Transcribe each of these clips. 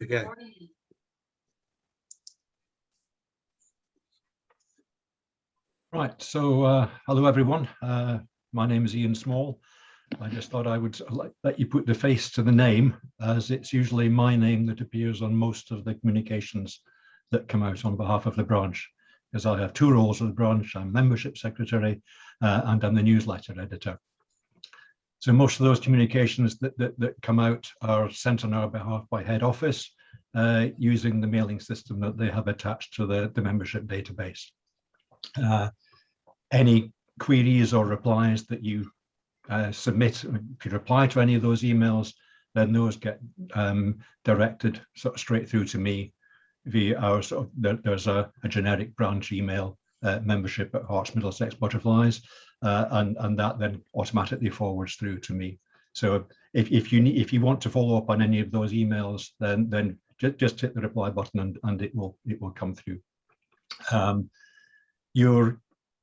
you go. Right, so hello everyone. My name is Ian Small. I just thought I would let you put the face to the name, as it's usually my name that appears on most of the communications that come out on behalf of the branch, because I have two roles of the branch. I'm membership secretary and I'm the newsletter editor. So most of those communications that come out are sent on our behalf by head office using the mailing system that they have attached to the membership database. Any queries or replies that you submit, if you reply to any of those emails, then those get directed sort of straight through to me via our there's a generic branch email, membership at Herts Middlesex Butterflies, and that then automatically forwards through to me. So if you want to follow up on any of those emails, then just hit the reply button and it will come through.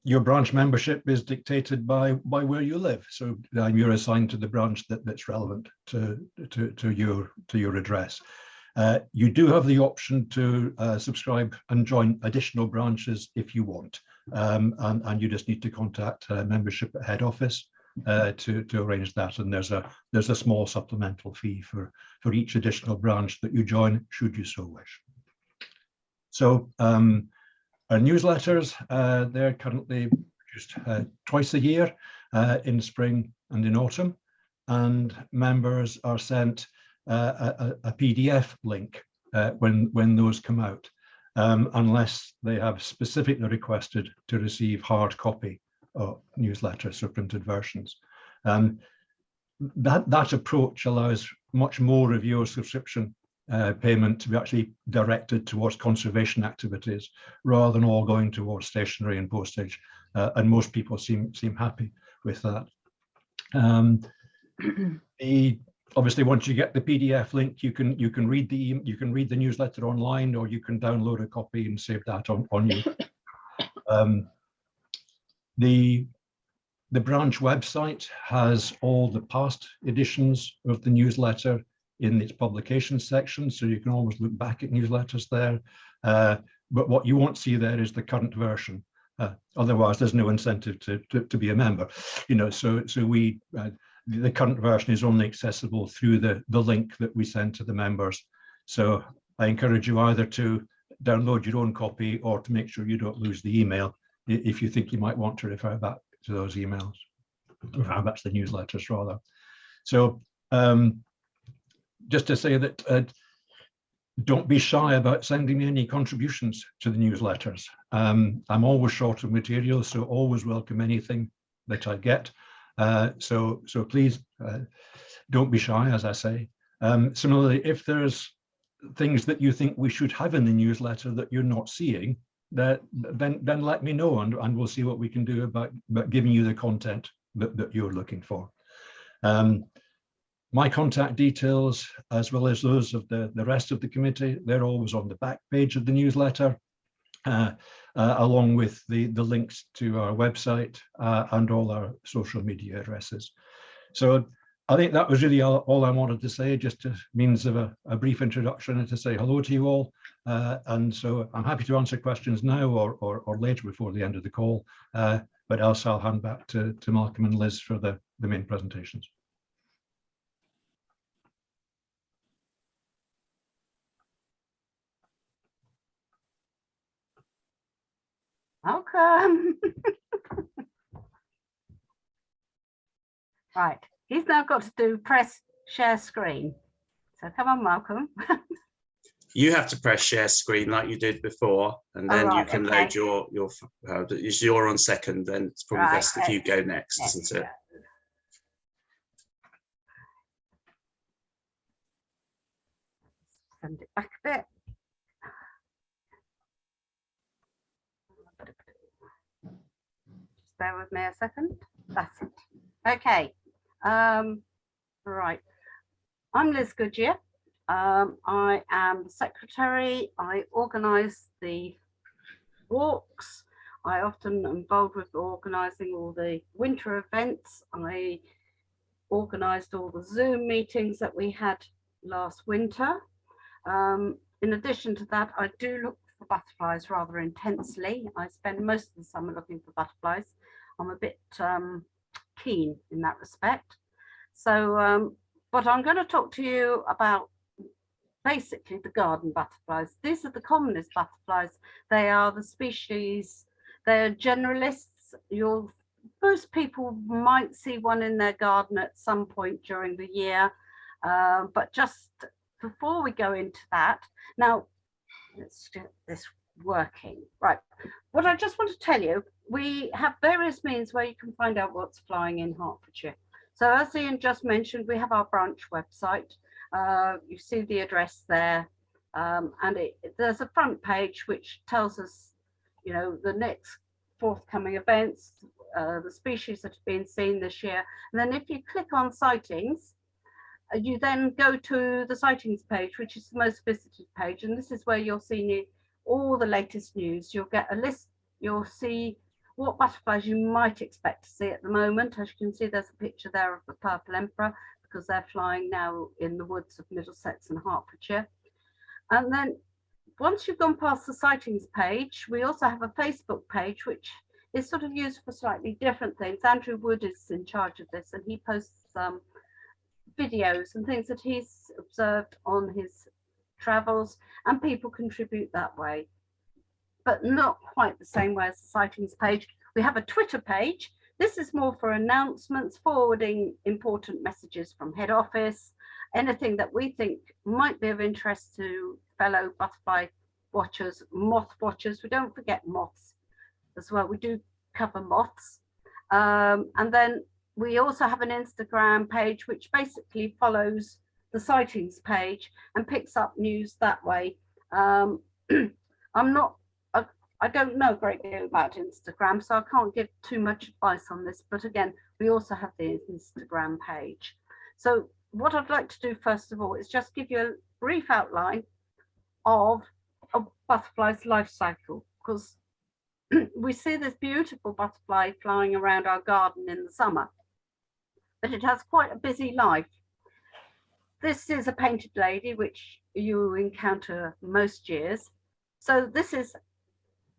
Your branch membership is dictated by where you live, so you're assigned to the branch that's relevant to your address. You do have the option to subscribe and join additional branches if you want, and you just need to contact membership at head office to arrange that. And there's a small supplemental fee for each additional branch that you join, should you so wish. So our newsletters, they're currently produced twice a year, in spring and in autumn, and members are sent a PDF link when those come out, unless they have specifically requested to receive hard copy of newsletters, so printed versions. That approach allows much more of your subscription payment to be actually directed towards conservation activities rather than all going towards stationery and postage, and most people seem happy with that. Obviously, once you get the PDF link, you can read the newsletter online, or you can download a copy and save that on you. The branch website has all the past editions of the newsletter in its publications section, so you can always look back at newsletters there. But what you won't see there is the current version. Otherwise, there's no incentive to be a member. So the current version is only accessible through the link that we send to the members. So I encourage you either to download your own copy or to make sure you don't lose the email if you think you might want to refer back to those emails, refer back to the newsletters rather. So just to say that don't be shy about sending me any contributions to the newsletters. I'm always short of material, so always welcome anything that I get. So please don't be shy, as I say. Similarly, if there's things that you think we should have in the newsletter that you're not seeing, then let me know, and we'll see what we can do about giving you the content that you're looking for. My contact details, as well as those of the rest of the committee, they're always on the back page of the newsletter, along with the links to our website and all our social media addresses. So I think that was really all I wanted to say, just a means of a brief introduction and to say hello to you all. And so I'm happy to answer questions now or later before the end of the call, but else I'll hand back to Malcolm and Liz for the main presentations. Malcolm. Right, he's now got to press share screen. So come on, Malcolm. You have to press share screen like you did before, and then you can load your if you're on second, then it's probably best if you go next, isn't it? Send it back a bit. Just bear with me a second. That's it. Okay. Right. I'm Liz Goodyear. I am the secretary. I organise the walks. I often am involved with organising all the winter events. I organised all the Zoom meetings that we had last winter. In addition to that, I do look for butterflies rather intensely. I spend most of the summer looking for butterflies. I'm a bit keen in that respect. So, but I'm going to talk to you about basically the garden butterflies. These are the commonest butterflies. They are the species, they're generalists. Most people might see one in their garden at some point during the year. But just before we go into that, now let's get this working. Right, what I just want to tell you, we have various means where you can find out what's flying in Hertfordshire. So as Ian just mentioned, we have our branch website. You see the address there, and there's a front page which tells us, you know, the next forthcoming events, the species that have been seen this year. And then if you click on sightings, you then go to the sightings page, which is the most visited page, and this is where you'll see all the latest news. You'll get a list, you'll see what butterflies you might expect to see at the moment. As you can see, there's a picture there of the purple emperor, because they're flying now in the woods of Middlesex and Hertfordshire. And then once you've gone past the sightings page, we also have a Facebook page, which is sort of used for slightly different things. Andrew Wood is in charge of this, and he posts videos and things that he's observed on his travels, and people contribute that way, but not quite the same way as the sightings page. We have a Twitter page. This is more for announcements, forwarding important messages from head office, anything that we think might be of interest to fellow butterfly watchers, moth watchers. We don't forget moths as well. We do cover moths. And then we also have an Instagram page, which basically follows the sightings page and picks up news that way. I don't know a great deal about Instagram, so I can't give too much advice on this. But again, we also have the Instagram page. So what I'd like to do first of all is just give you a brief outline of a butterfly's life cycle, because we see this beautiful butterfly flying around our garden in the summer, but it has quite a busy life. This is a painted lady, which you encounter most years. So this is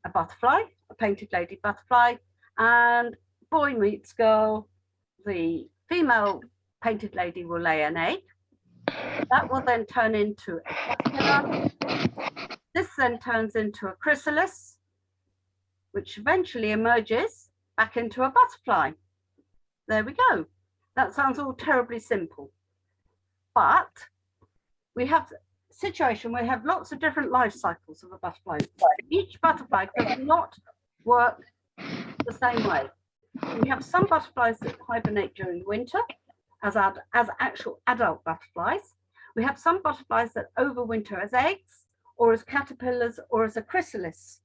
a butterfly, a painted lady butterfly, and boy meets girl. The female painted lady will lay an egg. That will then turn into a caterpillar. This then turns into a chrysalis, which eventually emerges back into a butterfly. There we go. That sounds all terribly simple. But we have a situation where we have lots of different life cycles of a butterfly. Each butterfly does not work the same way. We have some butterflies that hibernate during winter as actual adult butterflies. We have some butterflies that overwinter as eggs, or as caterpillars, or as a chrysalis.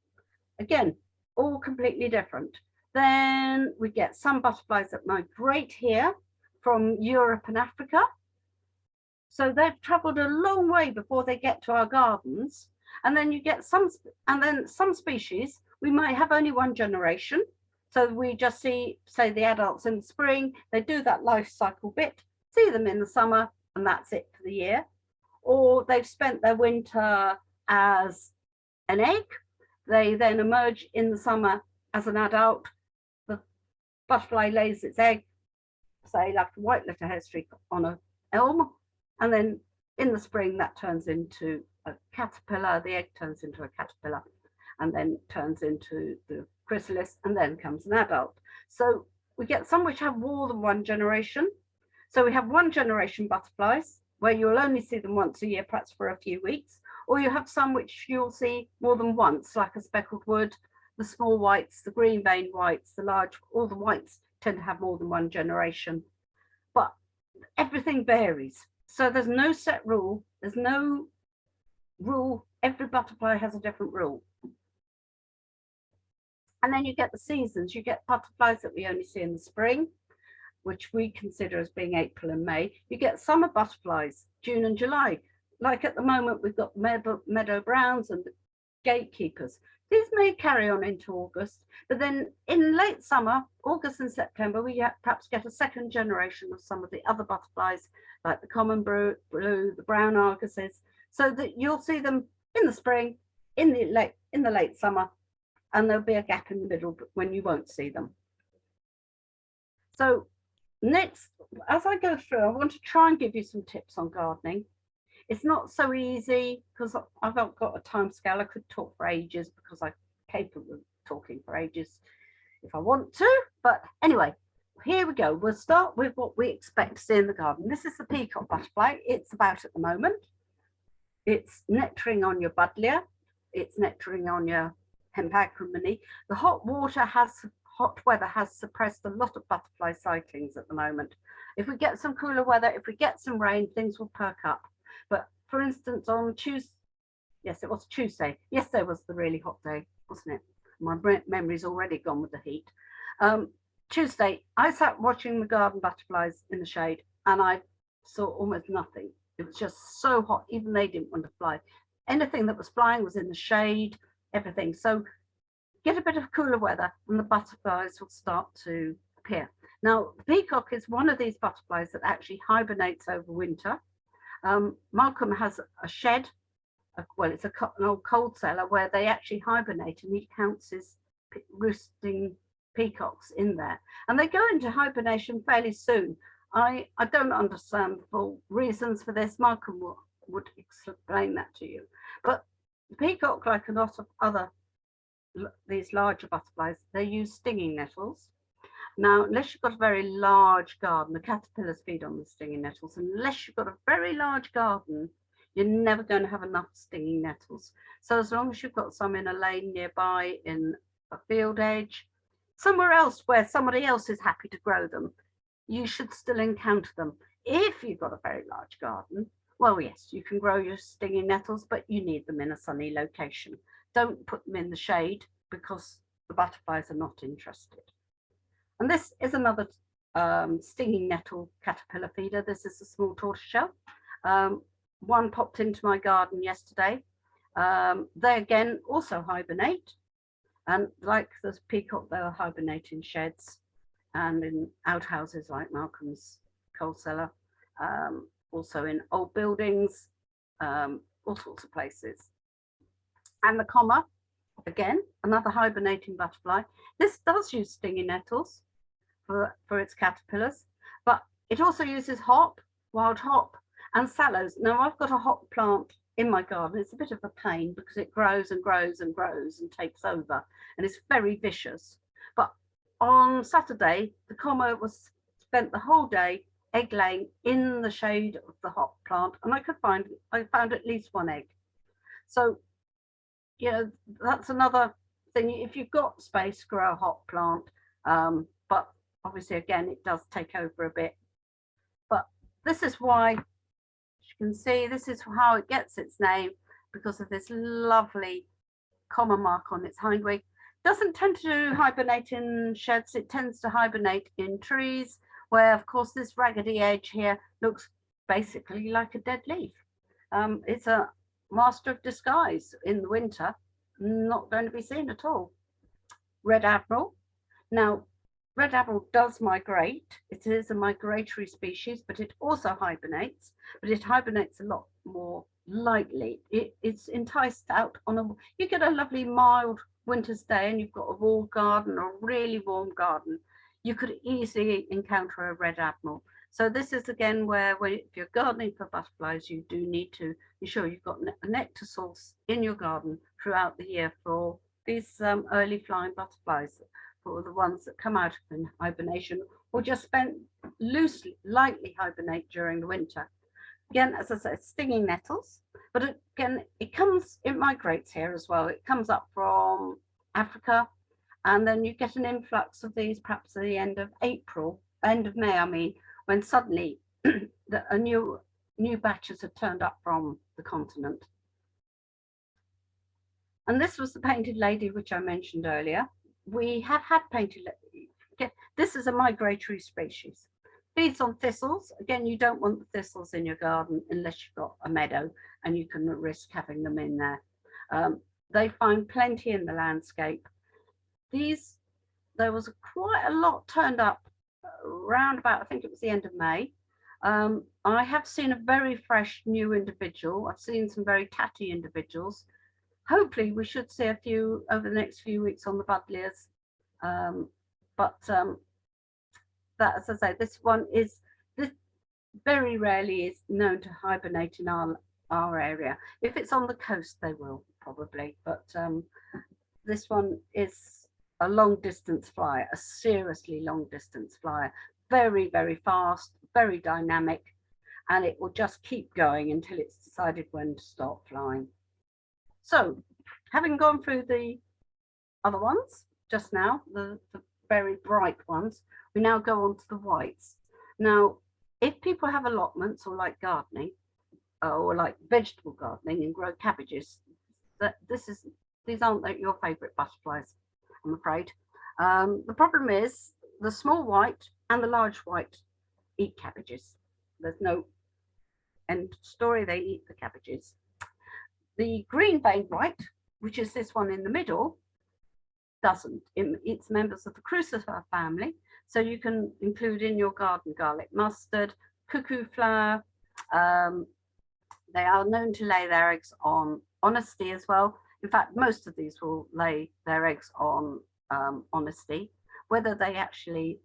Again, all completely different. Then we get some butterflies that migrate here from Europe and Africa. So they've traveled a long way before they get to our gardens. And then you get some species, we might have only one generation. So we just see, say, the adults in the spring, they do that life cycle bit, see them in the summer, and that's it for the year. Or they've spent their winter as an egg. They then emerge in the summer as an adult. The butterfly lays its egg, say, like a white letter hair streak on an elm. And then in the spring, that turns into a caterpillar. The egg turns into a caterpillar, and then turns into the chrysalis, and then comes an adult. So we get some which have more than one generation. So we have one generation butterflies, where you'll only see them once a year, perhaps for a few weeks. Or you have some which you'll see more than once, like a speckled wood, the small whites, the green veined whites, the large, all the whites tend to have more than one generation. But everything varies. So there's no set rule. There's no rule. Every butterfly has a different rule. And then you get the seasons. You get butterflies that we only see in the spring, which we consider as being April and May. You get summer butterflies, June and July. Like at the moment, we've got meadow browns and the gatekeepers. These may carry on into August, but then in late summer, August and September, we perhaps get a second generation of some of the other butterflies, like the common blue, the brown argosies. so that you'll see them in the spring, in the late summer, and there'll be a gap in the middle when you won't see them. So next, as I go through, I want to try and give you some tips on gardening. It's not so easy because I've not got a time scale. I could talk for ages because I'm capable of talking for ages if I want to. But anyway, here we go. We'll start with what we expect to see in the garden. This is the peacock butterfly. It's about at the moment. It's nectaring on your buddleia. It's nectaring on your hemp acrimony. The hot weather has suppressed a lot of butterfly sightings at the moment. If we get some cooler weather, if we get some rain, things will perk up. But for instance, on Tuesday, yes, it was Tuesday. Yesterday was the really hot day, wasn't it? My memory's already gone with the heat. Tuesday, I sat watching the garden butterflies in the shade and I saw almost nothing. It was just so hot, even they didn't want to fly. Anything that was flying was in the shade, everything. So get a bit of cooler weather and the butterflies will start to appear. Now, the peacock is one of these butterflies that actually hibernates over winter. Malcolm has a shed, well, it's an old cold cellar where they actually hibernate, and he counts his roosting peacocks in there. And they go into hibernation fairly soon. I don't understand the full reasons for this. Malcolm would explain that to you. But the peacock, like a lot of other these larger butterflies, they use stinging nettles. Now, unless you've got a very large garden, the caterpillars feed on the stinging nettles. Unless you've got a very large garden, you're never going to have enough stinging nettles. So as long as you've got some in a lane nearby, in a field edge, somewhere else where somebody else is happy to grow them, you should still encounter them. If you've got a very large garden, well, yes, you can grow your stinging nettles, but you need them in a sunny location. Don't put them in the shade because the butterflies are not interested. And this is another stinging nettle caterpillar feeder. This is a small tortoiseshell. One popped into my garden yesterday. They again also hibernate. And like the peacock, they'll hibernate in sheds and in outhouses like Malcolm's coal cellar, also in old buildings, all sorts of places. And the comma, again, another hibernating butterfly. This does use stinging nettles for its caterpillars, but it also uses hop, wild hop, and sallows. Now, I've got a hop plant in my garden. It's a bit of a pain because it grows and grows and grows and takes over, and it's very vicious. But on Saturday, the comma spent the whole day egg laying in the shade of the hop plant, and I found at least one egg. So, you know, that's another thing. If you've got space, grow a hop plant, but obviously, again, it does take over a bit. But this is why, as you can see, this is how it gets its name, because of this lovely comma mark on its hind wing. Doesn't tend to hibernate in sheds. It tends to hibernate in trees, where, of course, this raggedy edge here looks basically like a dead leaf. It's a master of disguise in the winter, not going to be seen at all. Red Admiral. Now, Red Admiral does migrate. It is a migratory species, but it also hibernates, but it hibernates a lot more lightly. It's enticed out on you get a lovely mild winter's day and you've got a walled garden or a really warm garden, you could easily encounter a Red Admiral. So this is again where if you're gardening for butterflies, you do need to ensure you've got a nectar source in your garden throughout the year for these early flying butterflies, for the ones that come out of hibernation or just lightly hibernate during the winter. Again, as I said, stinging nettles, but again, it migrates here as well. It comes up from Africa, and then you get an influx of these perhaps at the end of May, I mean, when suddenly new batches have turned up from the continent. And this was the painted lady, which I mentioned earlier. We have had painted lady. This is a migratory species. Feeds on thistles. Again, you don't want the thistles in your garden unless you've got a meadow and you can risk having them in there. They find plenty in the landscape. There was quite a lot turned up around about, I think it was the end of May. I have seen a very fresh new individual. I've seen some very tatty individuals. Hopefully we should see a few over the next few weeks on the buddleias. That, as I say, this very rarely is known to hibernate in our area. If it's on the coast, they will probably, but this one is a long distance flyer, a seriously long distance flyer, very, very fast, very dynamic, and it will just keep going until it's decided when to stop flying. So, having gone through the other ones just now, the very bright ones, we now go on to the whites. Now, if people have allotments or like gardening, or like vegetable gardening and grow cabbages, these aren't your favourite butterflies, I'm afraid. The problem is the small white and the large white eat cabbages. There's no end story, they eat the cabbages. The green-veined white, which is this one in the middle, doesn't. It's members of the crucifer family, so you can include in your garden garlic mustard, cuckoo flower. They are known to lay their eggs on honesty as well. In fact, most of these will lay their eggs on honesty. Whether they actually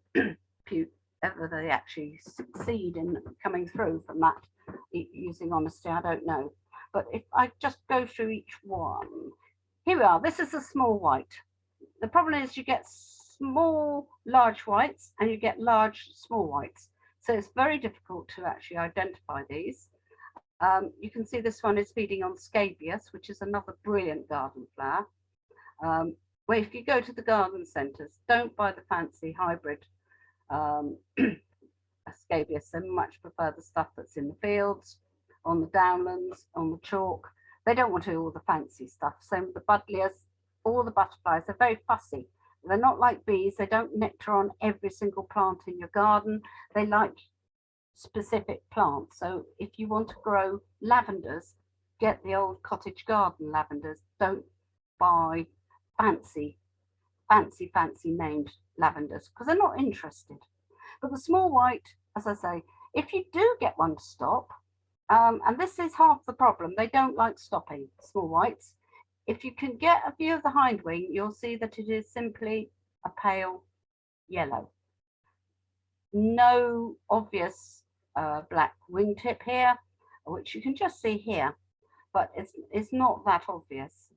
succeed in coming through from that using honesty, I don't know. But if I just go through each one, here we are. This is a small white. The problem is you get small, large whites and you get large, small whites. So it's very difficult to actually identify these. You can see this one is feeding on scabious, which is another brilliant garden flower. Where if you go to the garden centres, don't buy the fancy hybrid scabious. They much prefer the stuff that's in the fields, on the downlands, on the chalk. They don't want to do all the fancy stuff. Same with the buddleias, all the butterflies, they're very fussy. They're not like bees. They don't nectar on every single plant in your garden. They like specific plants. So if you want to grow lavenders, get the old cottage garden lavenders. Don't buy fancy named lavenders because they're not interested. But the small white, as I say, if you do get one to stop, and this is half the problem, they don't like stopping, small whites. If you can get a view of the hind wing, you'll see that it is simply a pale yellow. No obvious black wingtip here, which you can just see here, but it's not that obvious.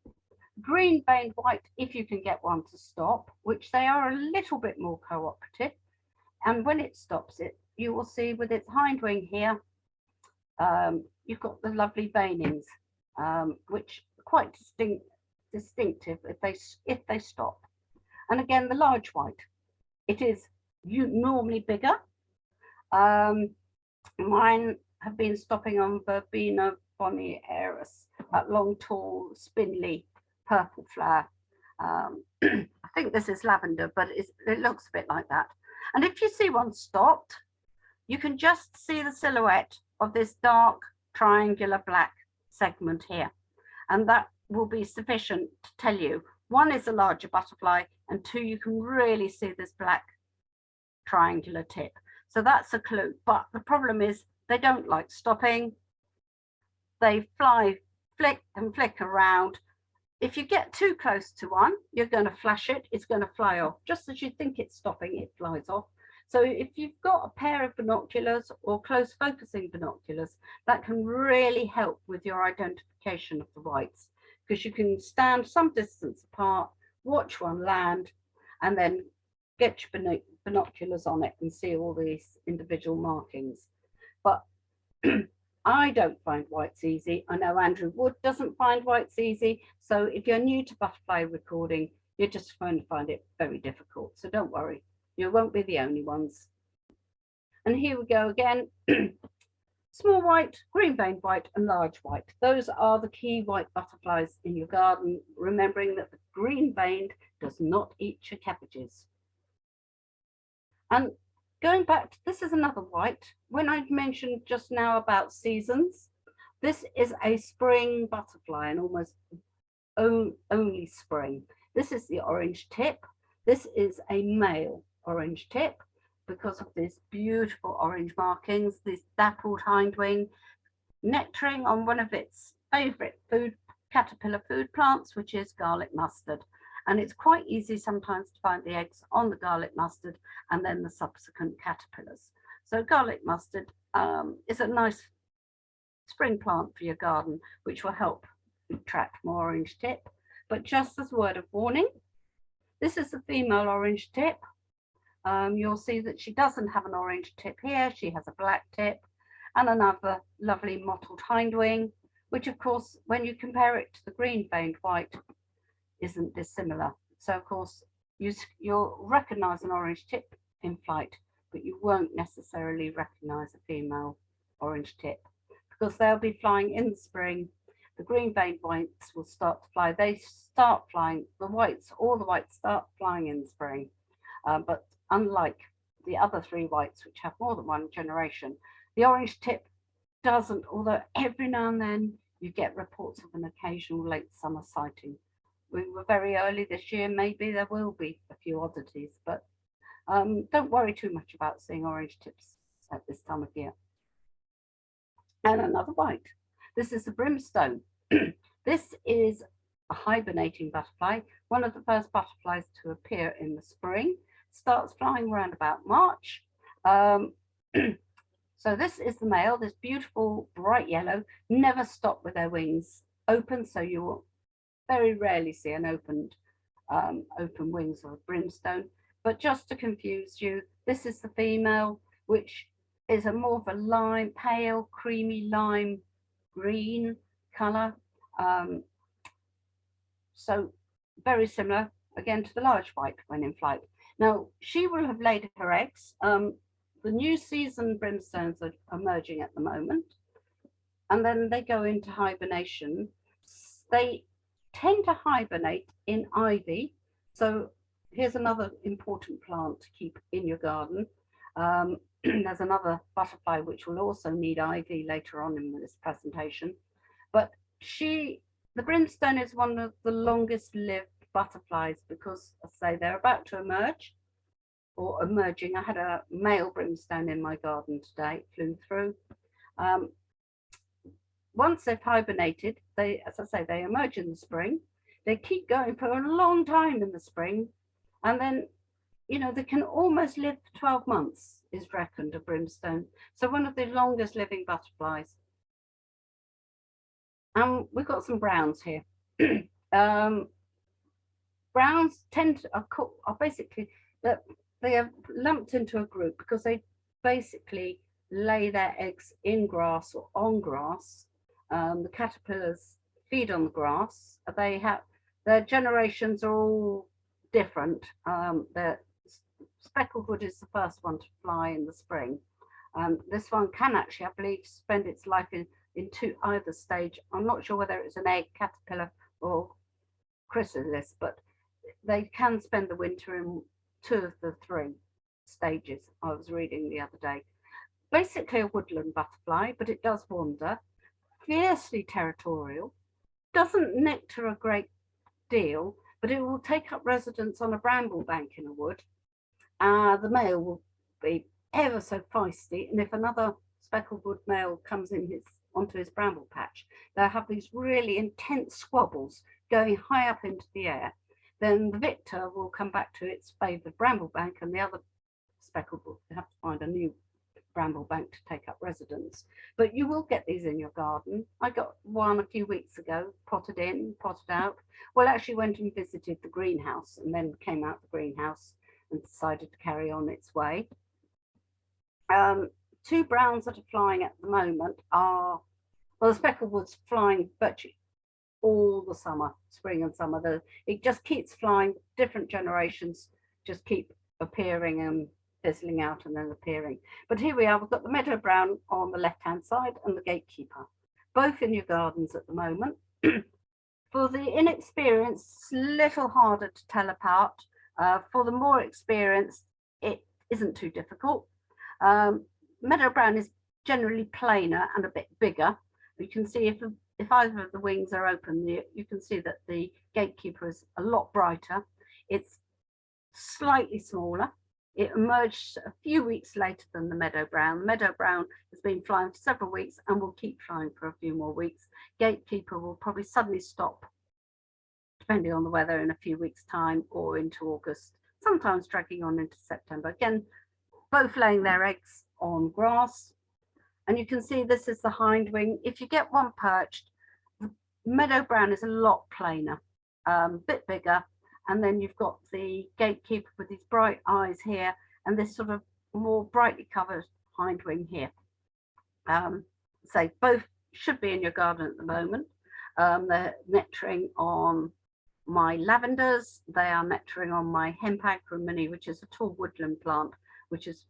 Green-veined white, if you can get one to stop, which they are a little bit more cooperative, and when it stops it, you will see with its hind wing here, you've got the lovely veinings, which are quite distinctive if they stop. And again, the large white, it is normally bigger. Mine have been stopping on Verbena bonniaris, that long, tall, spindly purple flower. I think this is lavender, but it looks a bit like that. And if you see one stopped, you can just see the silhouette of this dark triangular black segment here. And that will be sufficient to tell you, one is a larger butterfly, and two, you can really see this black triangular tip. So that's a clue. But the problem is they don't like stopping. They flick around. If you get too close to one, you're going to flash it, it's going to fly off. Just as you think it's stopping, it flies off. So if you've got a pair of binoculars or close focusing binoculars, that can really help with your identification of the whites, because you can stand some distance apart, watch one land, and then get your binoculars on it and see all these individual markings. But I don't find whites easy. I know Andrew Wood doesn't find whites easy. So if you're new to butterfly recording, you're just going to find it very difficult. So don't worry, you won't be the only ones. And here we go again. Small white, green-veined white, and large white. Those are the key white butterflies in your garden, remembering that the green-veined does not eat your cabbages. And going back, this is another white. When I mentioned just now about seasons, this is a spring butterfly, and almost only spring. This is the orange tip. This is a male orange tip, because of these beautiful orange markings, this dappled hindwing, nectaring on one of its favourite caterpillar food plants, which is garlic mustard. And it's quite easy sometimes to find the eggs on the garlic mustard and then the subsequent caterpillars. So garlic mustard is a nice spring plant for your garden, which will help attract more orange tip. But just as a word of warning, this is the female orange tip. You'll see that she doesn't have an orange tip here. She has a black tip and another lovely mottled hindwing, which of course, when you compare it to the green veined white, isn't dissimilar. So of course, you'll recognize an orange tip in flight, but you won't necessarily recognize a female orange tip because they'll be flying in the spring. The green veined whites will start to fly. They start flying, all the whites start flying in the spring. But unlike the other three whites, which have more than one generation, the orange tip doesn't, although every now and then you get reports of an occasional late summer sighting. We were very early this year, maybe there will be a few oddities, but don't worry too much about seeing orange tips at this time of year. And another white. This is the brimstone. This is a hibernating butterfly, one of the first butterflies to appear in the spring, starts flying around about March. So this is the male, this beautiful bright yellow, never stop with their wings open, so you will very rarely see an open wings of a brimstone. But just to confuse you, this is the female, which is a more of a lime, pale, creamy lime green color. So very similar again to the large white when in flight. Now she will have laid her eggs. The new season brimstones are emerging at the moment, and then they go into hibernation. They tend to hibernate in ivy. So here's another important plant to keep in your garden. There's another butterfly which will also need ivy later on in this presentation. But the brimstone is one of the longest lived butterflies because, as I say, they're about to emerge or emerging. I had a male brimstone in my garden today, flew through. Once they've hibernated, as I say, they emerge in the spring. They keep going for a long time in the spring, and then, you know, they can almost live for 12 months, is reckoned, a brimstone. So one of the longest living butterflies. We've got some browns here. Browns are basically that they are lumped into a group because they basically lay their eggs in grass or on grass. The caterpillars feed on the grass. Their generations are all different. The speckled wood is the first one to fly in the spring. This one can actually, I believe, spend its life in either stage. I'm not sure whether it's an egg, caterpillar, or chrysalis, but they can spend the winter in 2 of the 3 stages I was reading the other day. Basically a woodland butterfly, but it does wander, fiercely territorial, doesn't nectar a great deal, but it will take up residence on a bramble bank in a wood. The male will be ever so feisty, and if another speckled wood male comes onto his bramble patch, they'll have these really intense squabbles going high up into the air. Then the victor will come back to its favoured bramble bank, and the other speckled wood will have to find a new bramble bank to take up residence. But you will get these in your garden. I got one a few weeks ago, potted in, potted out. Well, actually went and visited the greenhouse and then came out the greenhouse and decided to carry on its way. 2 browns that are flying at the moment are, well, the speckled wood's flying virtually all the summer, spring and summer. It just keeps flying, different generations just keep appearing and fizzling out and then appearing. But here we are, we've got the meadow brown on the left-hand side and the gatekeeper, both in your gardens at the moment. For the inexperienced, it's a little harder to tell apart. For the more experienced, it isn't too difficult. Meadow brown is generally plainer and a bit bigger. You can see if either of the wings are open, you can see that the gatekeeper is a lot brighter. It's slightly smaller, It emerged a few weeks later than the meadow brown. The meadow brown has been flying for several weeks and will keep flying for a few more weeks. Gatekeeper will probably suddenly stop, depending on the weather, in a few weeks' time or into August, sometimes dragging on into September. Again, both laying their eggs on grass. And you can see this is the hind wing. If you get one perched, the meadow brown is a lot plainer, bit bigger. And then you've got the gatekeeper with these bright eyes here and this sort of more brightly covered hind wing here. So both should be in your garden at the moment. They're nectaring on my lavenders. They are nectaring on my Hempacra mini, which is a tall woodland plant, which is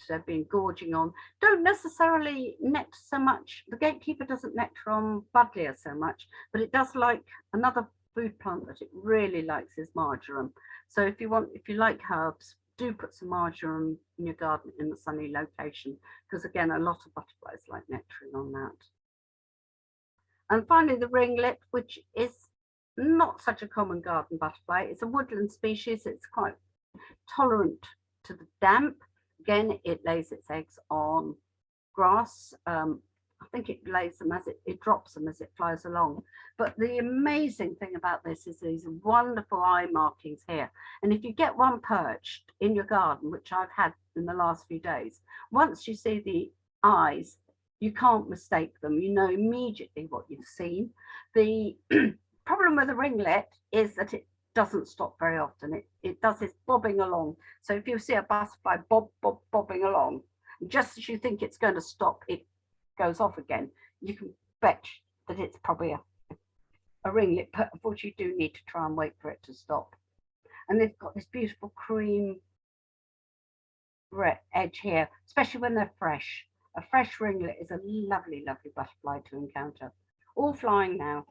they've been gorging on. Don't necessarily nectar so much. The gatekeeper doesn't nectar on buddleia so much, but it does like another food plant that it really likes is marjoram. So if you like herbs, do put some marjoram in your garden in the sunny location, because again, a lot of butterflies like nectaring on that. And finally, the ringlet, which is not such a common garden butterfly. It's a woodland species. It's quite tolerant to the damp. Again, it lays its eggs on grass. I think it lays them as it drops them as it flies along. But the amazing thing about this is these wonderful eye markings here. And if you get one perched in your garden, which I've had in the last few days, once you see the eyes, you can't mistake them. You know immediately what you've seen. The problem with the ringlet is that it doesn't stop very often. It does this bobbing along. So if you see a butterfly bobbing along, just as you think it's going to stop, it goes off again. You can bet that it's probably a ringlet, but unfortunately you do need to try and wait for it to stop. And they've got this beautiful cream edge here, especially when they're fresh. A fresh ringlet is a lovely, lovely butterfly to encounter. All flying now.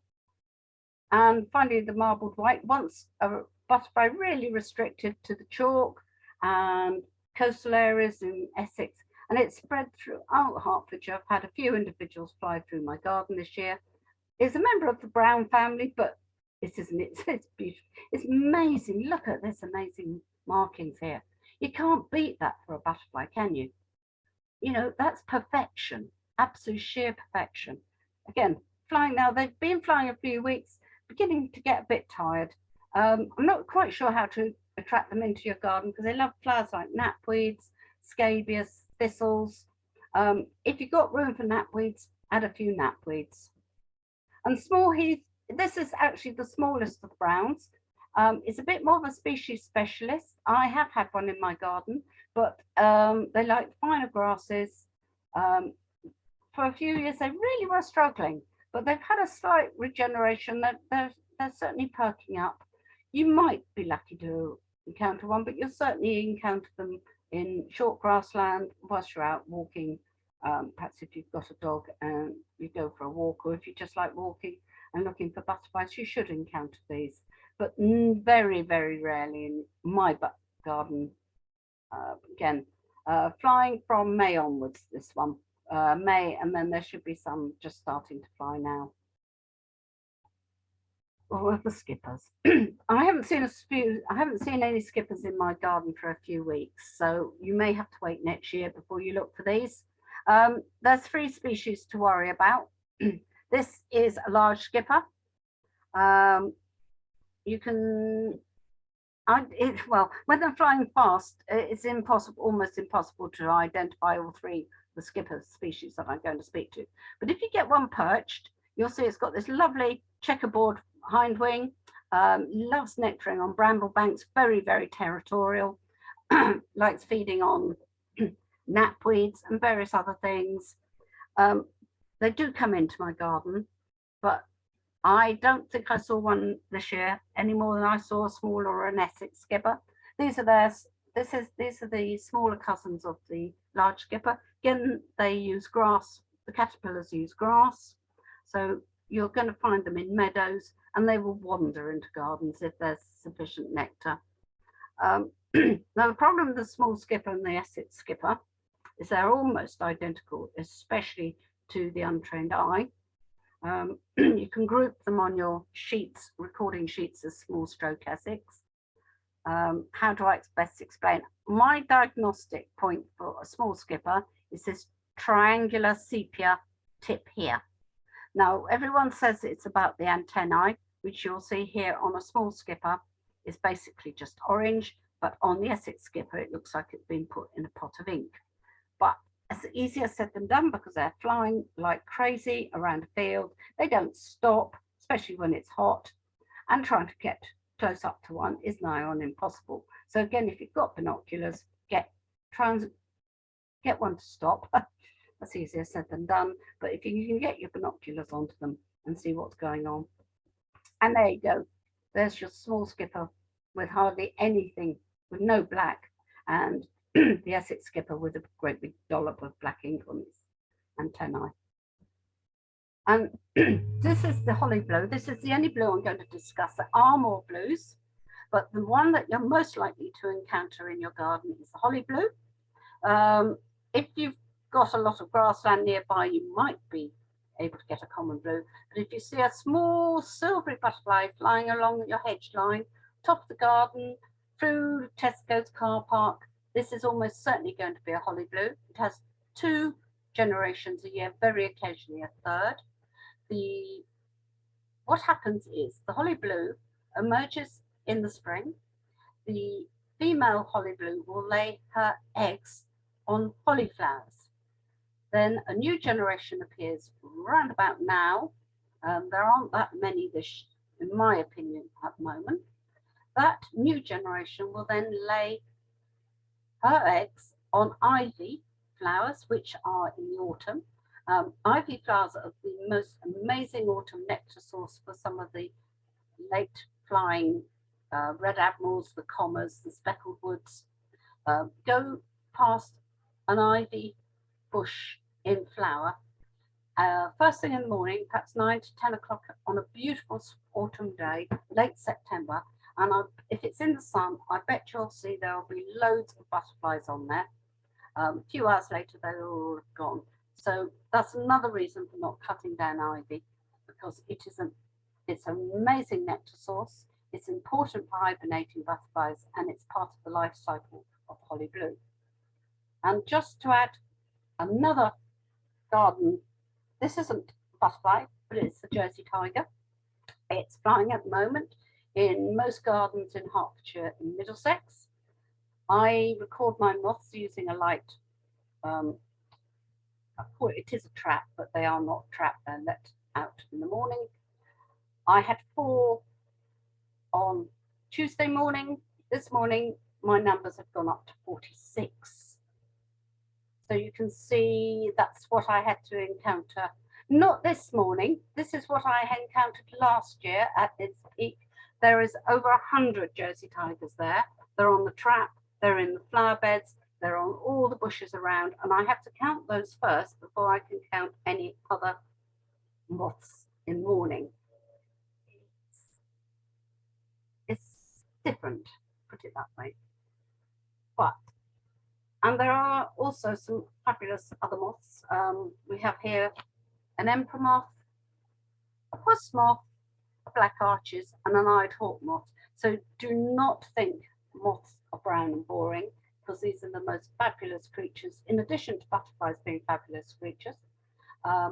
And finally, the marbled white, once a butterfly really restricted to the chalk and coastal areas in Essex, and it's spread throughout Hertfordshire. I've had a few individuals fly through my garden this year. It's a member of the brown family, but it isn't. It's beautiful. It's amazing. Look at this amazing markings here. You can't beat that for a butterfly, can you? You know, that's perfection, absolute sheer perfection. Again, flying now, they've been flying a few weeks, beginning to get a bit tired. I'm not quite sure how to attract them into your garden because they love flowers like knapweeds, scabious, thistles. If you've got room for knapweeds, add a few knapweeds. And small heath, this is actually the smallest of the browns. It's a bit more of a species specialist. I have had one in my garden, but they like finer grasses. For a few years, they really were struggling, but they've had a slight regeneration. They're certainly perking up. You might be lucky to encounter one, but you'll certainly encounter them in short grassland whilst you're out walking. Perhaps if you've got a dog and you go for a walk, or if you just like walking and looking for butterflies, you should encounter these. But very, very rarely in my garden. Again, flying from May onwards, this one. May, and then there should be some just starting to fly now. Or the skippers. I haven't seen any skippers in my garden for a few weeks, so you may have to wait next year before you look for these. There's 3 species to worry about. This is a large skipper. You can, well, when they're flying fast, it's almost impossible to identify all 3 of the skipper species that I'm going to speak to. But if you get one perched, you'll see it's got this lovely checkerboard hind wing, loves nectaring on bramble banks, very, very territorial, likes feeding on knapweeds and various other things. They do come into my garden, but I don't think I saw one this year any more than I saw a small or an Essex skipper. These are the smaller cousins of the large skipper. Again, they use grass. The caterpillars use grass, so you're going to find them in meadows, and they will wander into gardens if there's sufficient nectar. Now, the problem with the small skipper and the Essex skipper is they're almost identical, especially to the untrained eye. You can group them on your sheets, recording sheets as small stroke Essex. how do I best explain? My diagnostic point for a small skipper is this triangular sepia tip here. Now, everyone says it's about the antennae, which you'll see here on a small skipper is basically just orange, but on the Essex skipper, it looks like it's been put in a pot of ink. But it's easier said than done because they're flying like crazy around a field. They don't stop, especially when it's hot, and trying to get close up to one is nigh on impossible. So again, if you've got binoculars, try and get one to stop. That's easier said than done, but if you can get your binoculars onto them and see what's going on. And there you go. There's your small skipper with hardly anything, with no black, and the Essex skipper with a great big dollop of black ink on its antennae. And this is the holly blue. This is the only blue I'm going to discuss. There are more blues, but the one that you're most likely to encounter in your garden is the holly blue. If you've got a lot of grassland nearby, you might be able to get a common blue. But if you see a small silvery butterfly flying along your hedge line, top of the garden, through Tesco's car park, this is almost certainly going to be a holly blue. It has 2 generations a year, very occasionally a third. What happens is the holly blue emerges in the spring. The female holly blue will lay her eggs on holly flowers. Then a new generation appears round about now. There aren't that many, in my opinion, at the moment. That new generation will then lay her eggs on ivy flowers, which are in the autumn. Ivy flowers are the most amazing autumn nectar source for some of the late flying red admirals, the commas, the speckled woods. Go past an ivy bush in flower first thing in the morning, perhaps 9 to 10 o'clock on a beautiful autumn day, late September. And if it's in the sun, I bet you'll see there'll be loads of butterflies on there. A few hours later, they're all gone. So that's another reason for not cutting down ivy, because it's an amazing nectar source. It's important for hibernating butterflies, and it's part of the life cycle of holly blue. And just to add another garden, this isn't a butterfly, but it's the Jersey tiger. It's flying at the moment in most gardens in Hertfordshire and Middlesex. I record my moths using a light, it is a trap, but they are not trapped, they're let out in the morning. I had 4 on Tuesday morning. This morning, my numbers have gone up to 46. So you can see that's what I had to encounter. Not this morning. This is what I encountered last year at its peak. There is over 100 Jersey tigers there. They're on the trap, they're in the flower beds, they're on all the bushes around, and I have to count those first before I can count any other moths in the morning. It's different, put it that way. And there are also some fabulous other moths. We have here an emperor moth, a puss moth, a black arches, and an eyed hawk moth. So do not think moths are brown and boring, because these are the most fabulous creatures. In addition to butterflies being fabulous creatures,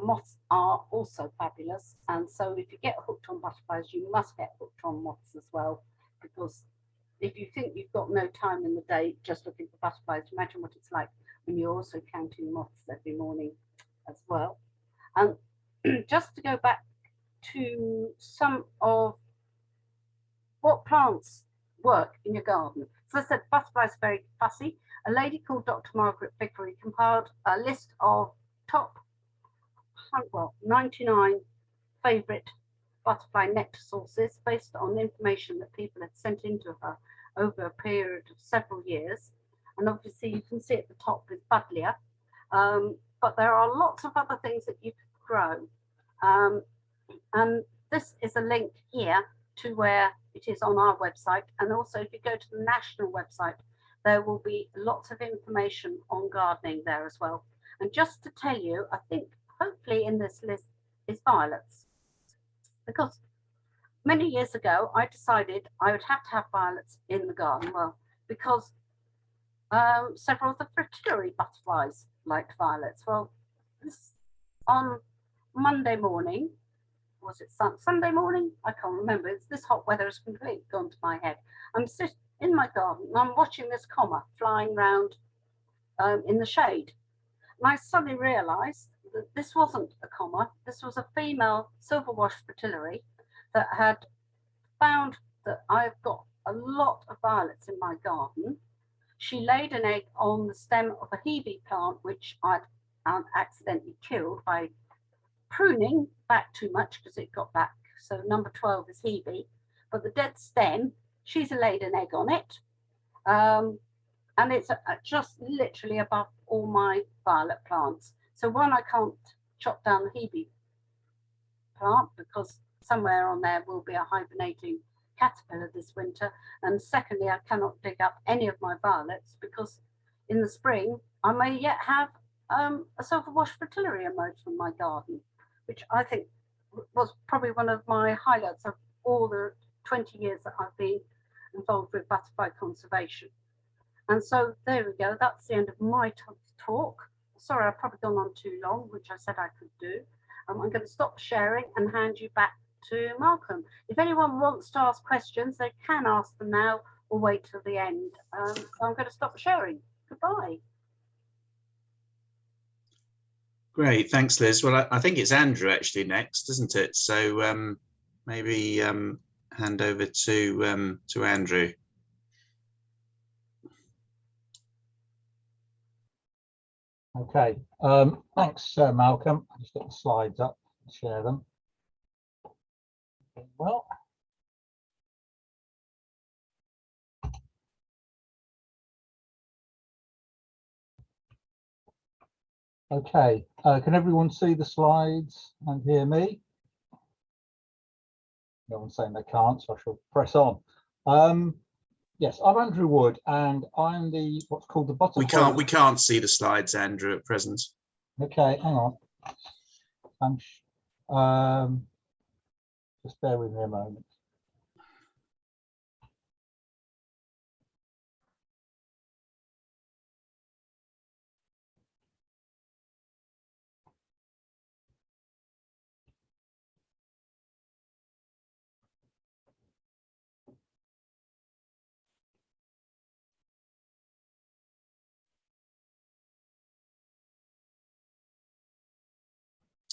moths are also fabulous. And so if you get hooked on butterflies, you must get hooked on moths as well, because if you think you've got no time in the day just looking for butterflies, imagine what it's like when you're also counting moths every morning as well. And just to go back to some of what plants work in your garden. So I said butterflies are very fussy. A lady called Dr. Margaret Vickery compiled a list of top 99 favourite butterfly nectar sources based on information that people had sent into her over a period of several years. And obviously you can see at the top is buddleia, but there are lots of other things that you can grow. And this is a link here to where it is on our website. And also if you go to the national website, there will be lots of information on gardening there as well. And just to tell you, I think hopefully in this list is violets, because many years ago, I decided I would have to have violets in the garden. Well, because several of the fritillary butterflies liked violets. Well, on Monday morning, was it Sunday morning? I can't remember. It's this hot weather has completely gone to my head. I'm sitting in my garden and I'm watching this comma flying around in the shade. And I suddenly realised that this wasn't a comma. This was a female silver-wash fritillary that had found that I've got a lot of violets in my garden. She laid an egg on the stem of a hebe plant, which I'd accidentally killed by pruning back too much because it got back. So number 12 is hebe, but the dead stem, she's laid an egg on it. And it's just literally above all my violet plants. So one, I can't chop down the hebe plant because somewhere on there will be a hibernating caterpillar this winter. And secondly, I cannot dig up any of my violets because in the spring, I may yet have a silver-wash fritillary emerge from my garden, which I think was probably one of my highlights of all the 20 years that I've been involved with butterfly conservation. And so there we go. That's the end of my talk. Sorry, I've probably gone on too long, which I said I could do. I'm going to stop sharing and hand you back to Malcolm. If anyone wants to ask questions, they can ask them now or wait till the end. So I'm going to stop sharing. Goodbye. Great, thanks, Liz. Well, I think it's Andrew actually next, isn't it? So maybe hand over to Andrew. Okay, thanks, Malcolm. I'll just get the slides up and share them. Well, okay, can everyone see the slides and hear me? No one's saying they can't, so I shall press on. Yes, I'm Andrew Wood, and I'm the what's called the butterfly. We can't see the slides, Andrew, at present. Okay, hang on. Just bear with me a moment.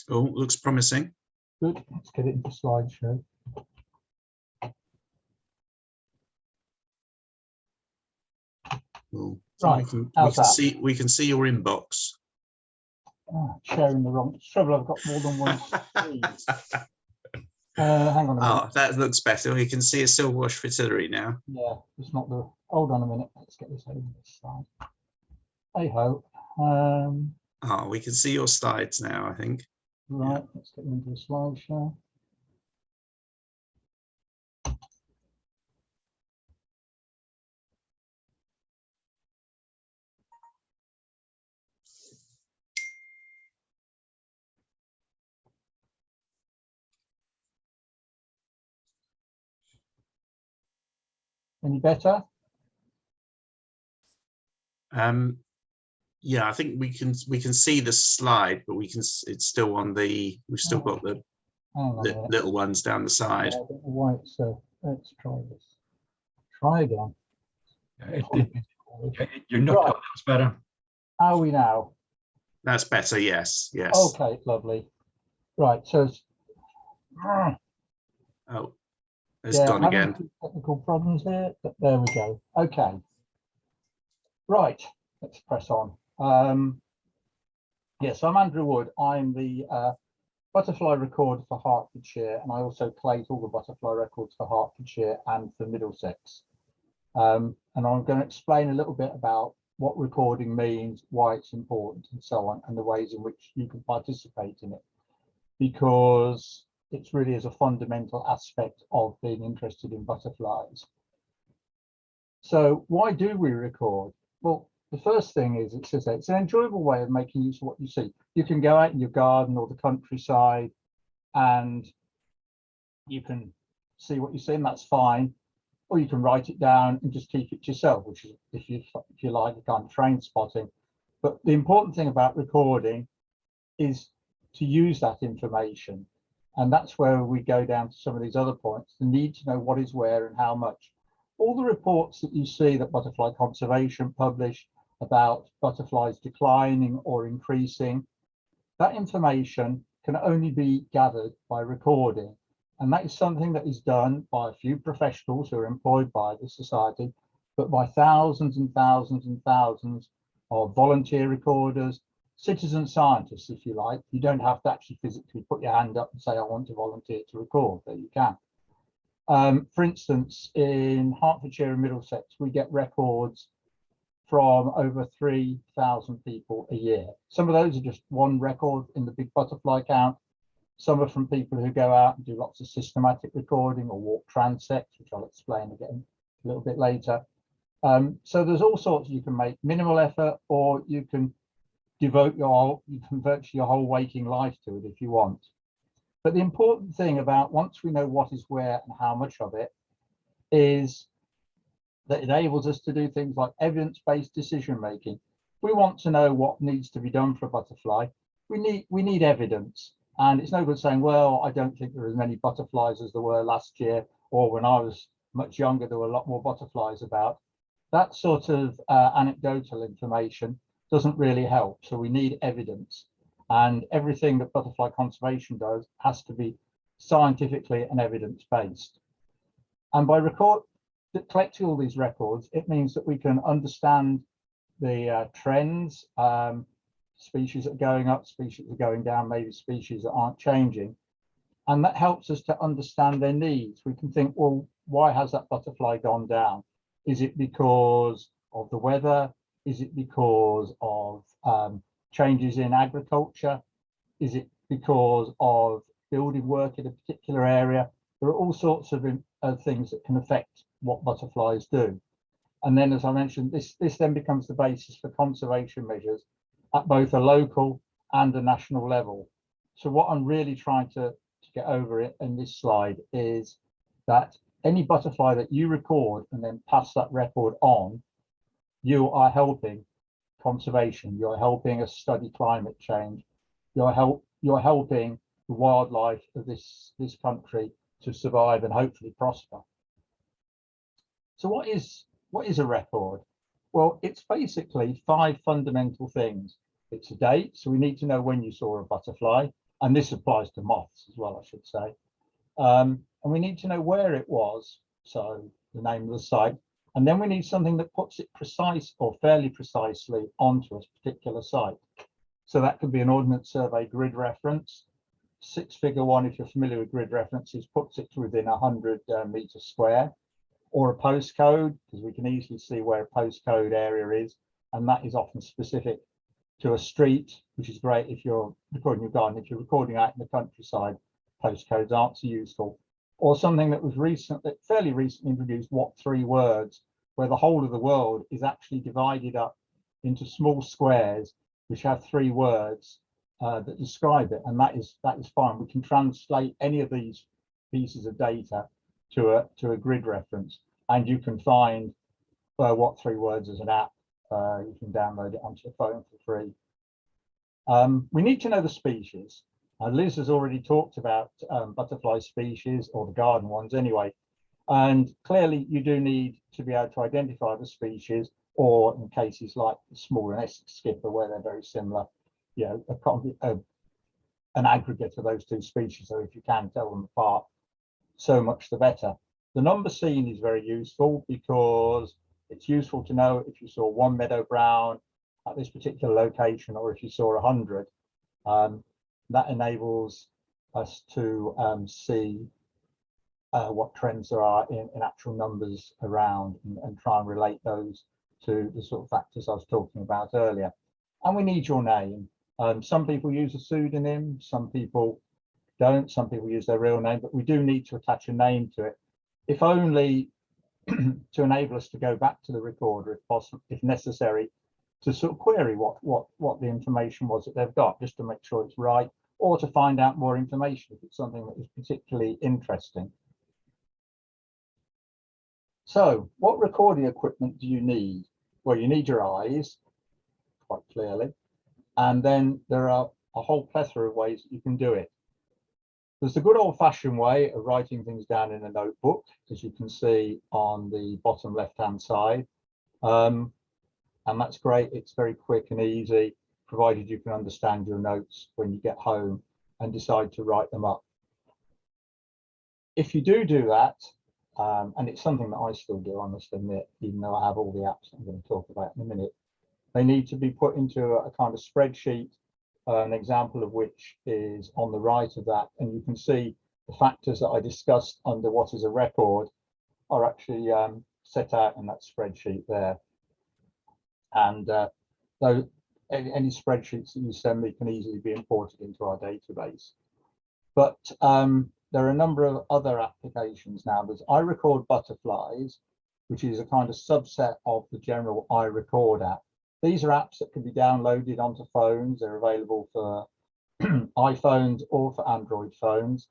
Oh, looks promising. Good, let's get it into slideshow. Cool. Right, we can see your inbox. Oh, sharing the wrong trouble. I've got more than one screen. Hang on a minute. Oh, that looks better. We can see a silver-wash fritillary now. Yeah, it's not the. Hold on a minute. Let's get this over this slide. Hey ho. Oh, we can see your slides now, I think. Right, let's get into the slideshow. Any better? Yeah, I think we can see the slide, but it's still on the. We've still got the little ones down the side. I don't know why it's let's try this. Try again. You're not. Right. That's better. How are we now? That's better. Yes. Yes. Okay, lovely. Right. So. Oh, it's gone again. Technical problems here, but there we go. Okay. Right. Let's press on. Yes, I'm Andrew Wood. I'm the butterfly recorder for Hertfordshire, and I also collate all the butterfly records for Hertfordshire and for Middlesex. And I'm going to explain a little bit about what recording means, why it's important, and so on, and the ways in which you can participate in it, because it's really is a fundamental aspect of being interested in butterflies. So why do we record? Well, the first thing is it says that it's an enjoyable way of making use of what you see. You can go out in your garden or the countryside and you can see what you're seeing, that's fine. Or you can write it down and just keep it to yourself, which is, if you like, a kind of train spotting. But the important thing about recording is to use that information. And that's where we go down to some of these other points, the need to know what is where and how much. All the reports that you see that Butterfly Conservation publish about butterflies declining or increasing, that information can only be gathered by recording. And that is something that is done by a few professionals who are employed by the society, but by thousands and thousands and thousands of volunteer recorders, citizen scientists, if you like. You don't have to actually physically put your hand up and say, I want to volunteer to record, but you can. For instance, in Hertfordshire and Middlesex, we get records from over 3,000 people a year. Some of those are just one record in the big butterfly count. Some are from people who go out and do lots of systematic recording or walk transects, which I'll explain again a little bit later. So there's all sorts you can make minimal effort, or you can devote virtually your whole waking life to it if you want. But the important thing about, once we know what is where and how much of it, is that it enables us to do things like evidence-based decision making. We want to know what needs to be done for a butterfly. We need evidence. And it's no good saying, well, I don't think there are as many butterflies as there were last year, or when I was much younger, there were a lot more butterflies about. That sort of anecdotal information doesn't really help. So we need evidence. And everything that butterfly conservation does has to be scientifically and evidence-based. And by collecting all these records, it means that we can understand the trends, species that are going up, species that are going down, maybe species that aren't changing. And that helps us to understand their needs. We can think, well, why has that butterfly gone down? Is it because of the weather? Is it because of changes in agriculture? Is it because of building work in a particular area? There are all sorts of things that can affect what butterflies do. And then, as I mentioned, this then becomes the basis for conservation measures at both a local and a national level. So what I'm really trying to get over it in this slide is that any butterfly that you record and then pass that record on, you are helping conservation. You're helping us study climate change. You're helping the wildlife of this country to survive and hopefully prosper. So what is a record? Well, it's basically 5 fundamental things. It's a date, so we need to know when you saw a butterfly, and this applies to moths as well, I should say. And we need to know where it was, so the name of the site. And then we need something that puts it precise or fairly precisely onto a particular site. So that could be an Ordnance Survey grid reference. 6-figure one, if you're familiar with grid references, puts it to within 100 meters square, or a postcode, because we can easily see where a postcode area is. And that is often specific to a street, which is great if you're recording your garden. If you're recording out in the countryside, postcodes aren't so useful. Or something that was fairly recently introduced, what 3 words, where the whole of the world is actually divided up into small squares, which have 3 words that describe it. And that is fine. We can translate any of these pieces of data to a grid reference, and you can find what 3 words as an app. You can download it onto your phone for free. We need to know the species. Liz has already talked about butterfly species, or the garden ones anyway. And clearly you do need to be able to identify the species, or in cases like the small and Essex skipper, where they're very similar, you know, an aggregate of those 2 species. So if you can tell them apart, so much the better. The number seen is very useful, because it's useful to know if you saw 1 meadow brown at this particular location, or if you saw 100. That enables us to see what trends there are in actual numbers around, and try and relate those to the sort of factors I was talking about earlier. And we need your name. Some people use a pseudonym, some people don't, some people use their real name, but we do need to attach a name to it, if only to enable us to go back to the recorder, if possible, if necessary, to sort of query what the information was that they've got, just to make sure it's right, or to find out more information if it's something that is particularly interesting. So what recording equipment do you need? Well, you need your eyes, quite clearly. And then there are a whole plethora of ways that you can do it. There's the good old-fashioned way of writing things down in a notebook, as you can see on the bottom left-hand side. And that's great. It's very quick and easy, provided you can understand your notes when you get home and decide to write them up. If you do that, and it's something that I still do, I must admit, even though I have all the apps I'm going to talk about in a minute, they need to be put into a kind of spreadsheet, an example of which is on the right of that. And you can see the factors that I discussed under what is a record are actually set out in that spreadsheet there. And though any spreadsheets that you send me can easily be imported into our database. But there are a number of other applications now. There's iRecord Butterflies, which is a kind of subset of the general iRecord app. These are apps that can be downloaded onto phones. They're available for iPhones or for Android phones.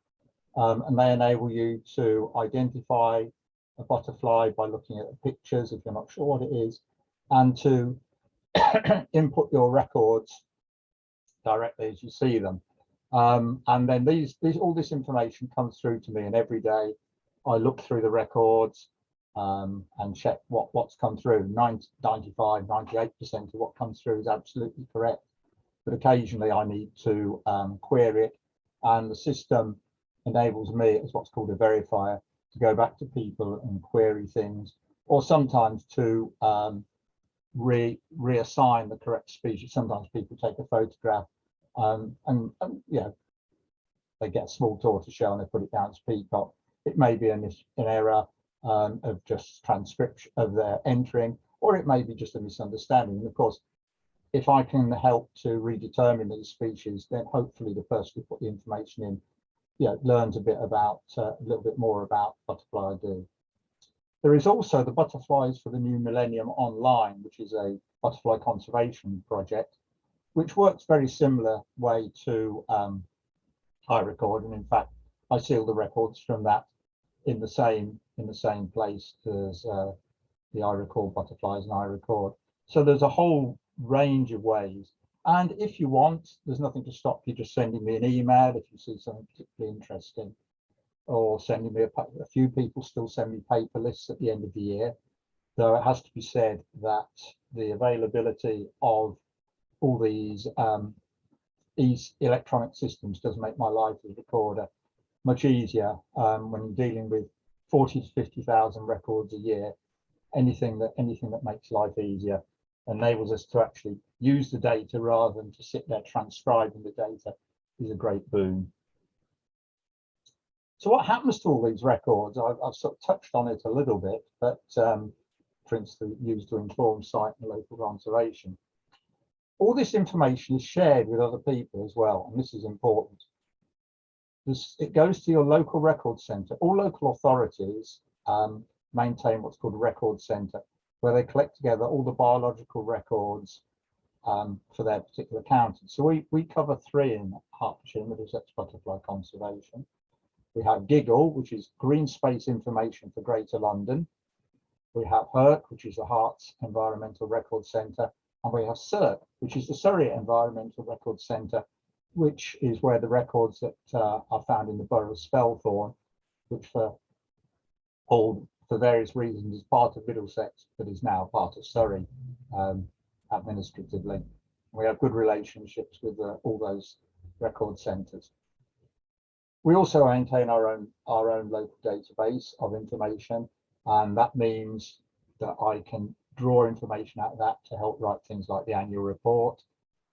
And they enable you to identify a butterfly by looking at the pictures if you're not sure what it is, and to input your records directly as you see them. And then all this information comes through to me, and every day I look through the records and check what's come through. 95, 98% of what comes through is absolutely correct, but occasionally I need to query it, and the system enables me, as what's called a verifier, to go back to people and query things, or sometimes to reassign the correct species. Sometimes people take a photograph and you know, they get a small tortoiseshell and they put it down as peacock. It may be an error of just transcription of their entering, or it may be just a misunderstanding. And of course, if I can help to redetermine these species, then hopefully the person who put the information in, you know, learns a bit about a little bit more about butterfly ID. There is also the Butterflies for the New Millennium Online, which is a butterfly conservation project, which works very similar way to iRecord, and in fact I seal the records from that in the same place as the iRecord Butterflies and iRecord. So there's a whole range of ways, and if you want, there's nothing to stop you just sending me an email if you see something particularly interesting, or sending me a few people still send me paper lists at the end of the year, though it has to be said that the availability of all these electronic systems does make my life as a recorder much easier. When you're dealing with 40 to 50,000 records a year, anything that makes life easier enables us to actually use the data rather than to sit there transcribing the data is a great boon. So what happens to all these records? I've sort of touched on it a little bit, but for instance, used to inform site and local conservation. All this information is shared with other people as well, and this is important. It goes to your local record centre. All local authorities maintain what's called a record centre, where they collect together all the biological records for their particular county. So we cover 3 in Hertfordshire, Middlesex Butterfly Conservation. We have Giggle, which is green space information for Greater London. We have Herts, which is the Herts Environmental Record Centre. And we have Surrey, which is the Surrey Environmental Record Centre, which is where the records that are found in the borough of Spelthorne, which for various reasons is part of Middlesex, but is now part of Surrey administratively. We have good relationships with all those record centres. We also maintain our own local database of information, and that means that I can draw information out of that to help write things like the annual report.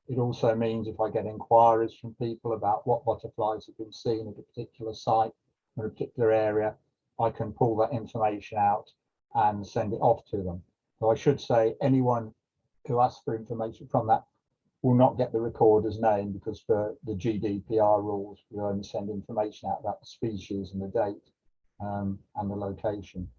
It also means if I get inquiries from people about what butterflies have been seen at a particular site or a particular area, I can pull that information out and send it off to them. So I should say anyone who asks for information from that will not get the recorder's name, because for the GDPR rules, we only send information out about the species and the date and the location.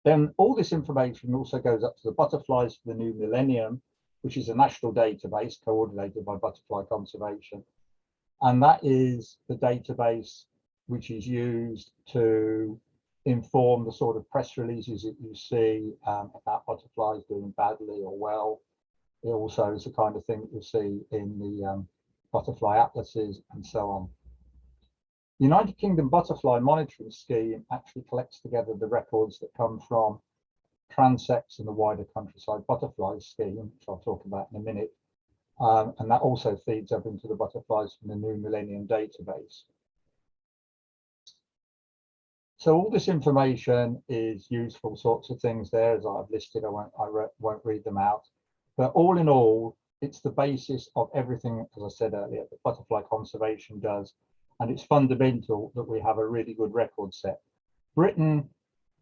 Then all this information also goes up to the Butterflies for the New Millennium, which is a national database coordinated by Butterfly Conservation. And that is the database which is used to inform the sort of press releases that you see about butterflies doing badly or well. It also is the kind of thing that you'll see in the butterfly atlases and so on. The United Kingdom Butterfly Monitoring Scheme actually collects together the records that come from transects and the wider countryside butterflies scheme, which I'll talk about in a minute. And that also feeds up into the butterflies from the New Millennium database. So all this information is useful sorts of things there, as I've listed. I won't read them out. But all in all, it's the basis of everything, as I said earlier, that butterfly conservation does. And it's fundamental that we have a really good record set. Britain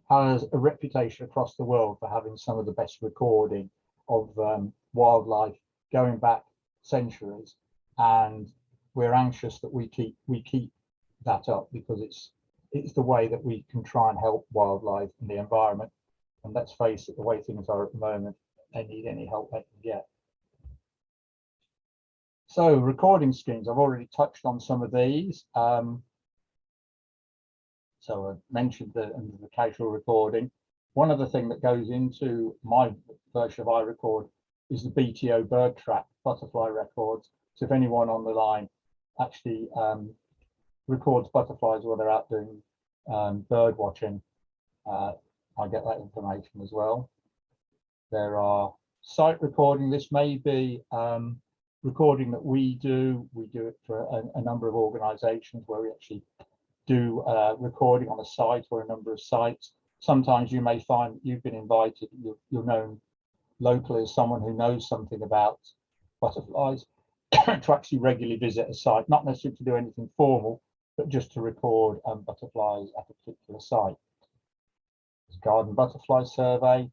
has a reputation across the world for having some of the best recording of wildlife going back centuries, and we're anxious that we keep that up, because it's the way that we can try and help wildlife and the environment. And let's face it, the way things are at the moment, they need any help they can get. So recording schemes, I've already touched on some of these. So I mentioned the casual recording. One other thing that goes into my version of iRecord is the BTO bird track butterfly records. So if anyone on the line actually records butterflies while they're out doing bird watching, I get that information as well. There are site recording. This may be recording that we do it for a number of organizations where we actually do recording on a site or a number of sites. Sometimes you may find that you've been invited, you're known locally as someone who knows something about butterflies to actually regularly visit a site, not necessarily to do anything formal, but just to record butterflies at a particular site. There's a garden butterfly survey.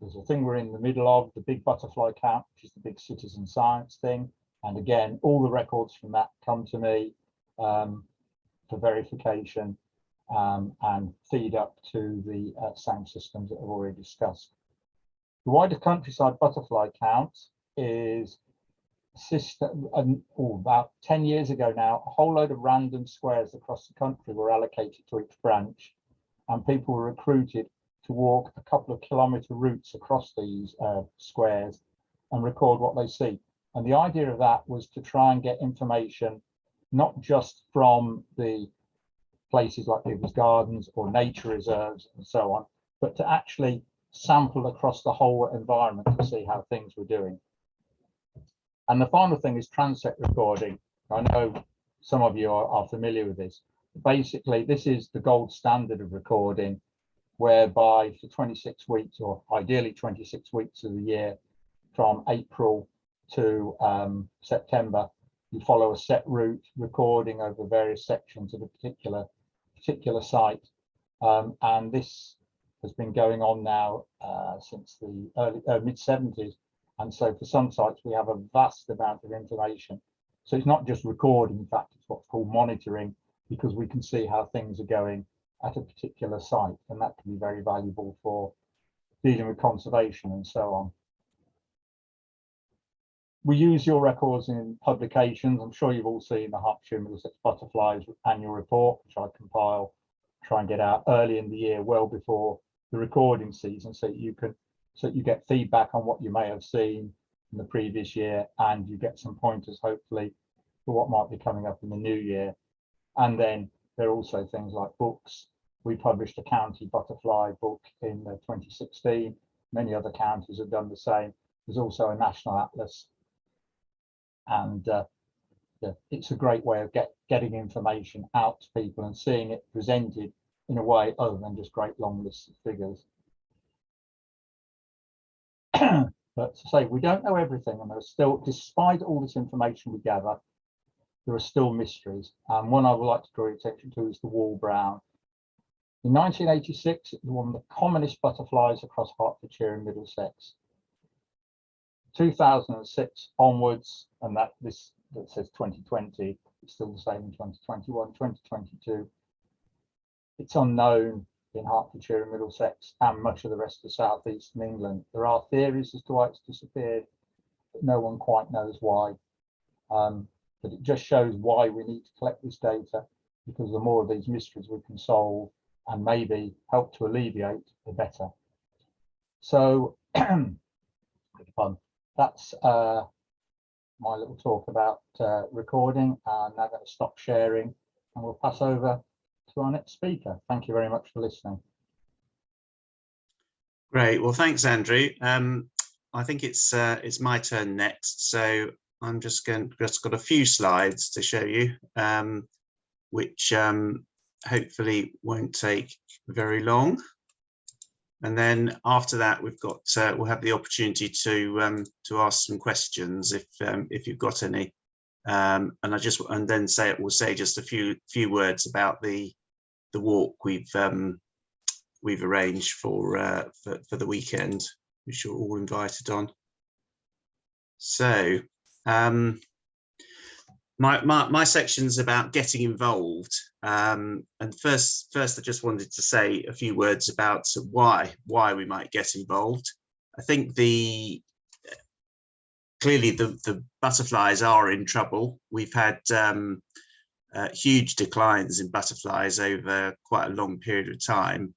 There's a thing we're in the middle of, the big butterfly count, which is the big citizen science thing. And again, all the records from that come to me for verification and feed up to the same systems that I've already discussed. The wider countryside butterfly count is a system, about 10 years ago now, a whole load of random squares across the country were allocated to each branch, and people were recruited to walk a couple of kilometre routes across these squares and record what they see. And the idea of that was to try and get information, not just from the places like people's gardens or nature reserves and so on, but to actually sample across the whole environment to see how things were doing. And the final thing is transect recording. I know some of you are familiar with this. Basically, this is the gold standard of recording, whereby for 26 weeks, or ideally 26 weeks of the year, from April to September, you follow a set route, recording over various sections of a particular site. And this has been going on now since the early mid-70s. And so for some sites, we have a vast amount of information. So it's not just recording, in fact, it's what's called monitoring, because we can see how things are going at a particular site, and that can be very valuable for dealing with conservation and so on. We use your records in publications. I'm sure you've all seen the Hertshire Middlesex Butterflies annual report, which I compile, try and get out early in the year, well before the recording season, so you get feedback on what you may have seen in the previous year, and you get some pointers, hopefully, for what might be coming up in the new year. And then there are also things like books. We published a county butterfly book in 2016. Many other counties have done the same. There's also a national atlas. And it's a great way of getting information out to people and seeing it presented in a way other than just great long lists of figures. But to say, we don't know everything, and there's still, despite all this information we gather, there are still mysteries. And one I would like to draw your attention to is the wall brown. In 1986, it was one of the commonest butterflies across Hertfordshire and Middlesex. 2006 onwards, and that says 2020, it's still the same in 2021, 2022. It's unknown in Hertfordshire and Middlesex and much of the rest of southeastern England. There are theories as to why it's disappeared, but no one quite knows why. But it just shows why we need to collect this data, because the more of these mysteries we can solve, and maybe help to alleviate, the better. So that's my little talk about recording. I'm now going to stop sharing and we'll pass over to our next speaker. Thank you very much for listening. Great. Well, thanks, Andrew. I think it's my turn next. So I'm just got a few slides to show you, which hopefully won't take very long. And then after that, we've got we'll have the opportunity to ask some questions if you've got any. And then we'll say just a few words about the walk we've arranged for the weekend, which you're all invited on. So my section's about getting involved, and first I just wanted to say a few words about why we might get involved. I think clearly the butterflies are in trouble. We've had huge declines in butterflies over quite a long period of time.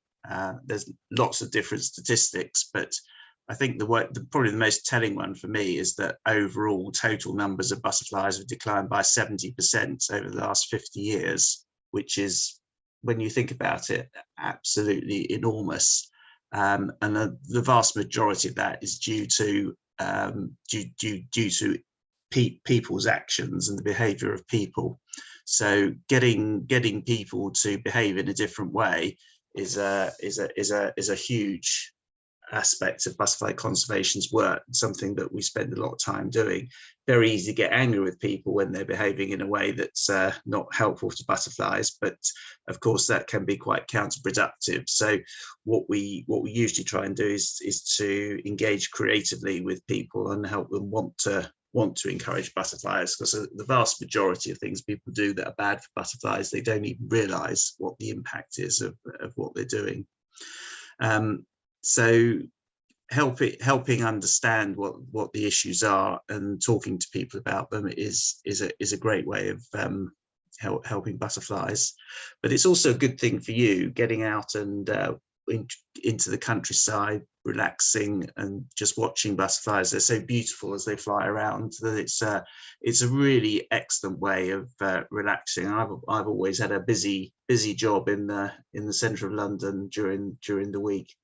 There's lots of different statistics, but I think probably the most telling one for me is that overall total numbers of butterflies have declined by 70% over the last 50 years, which is, when you think about it, absolutely enormous. And the vast majority of that is due to people's actions and the behaviour of people. So getting people to behave in a different way is a huge aspect of butterfly conservation's work, something that we spend a lot of time doing. Very easy to get angry with people when they're behaving in a way that's not helpful to butterflies, but of course that can be quite counterproductive. So what we usually try and do is to engage creatively with people and help them want to encourage butterflies, because the vast majority of things people do that are bad for butterflies, they don't even realize what the impact is of what they're doing. So helping understand what the issues are and talking to people about them is a great way of helping butterflies. But it's also a good thing for you, getting out and into the countryside, relaxing and just watching butterflies. They're so beautiful as they fly around that it's a really excellent way of relaxing. I've always had a busy job in the centre of London during the week.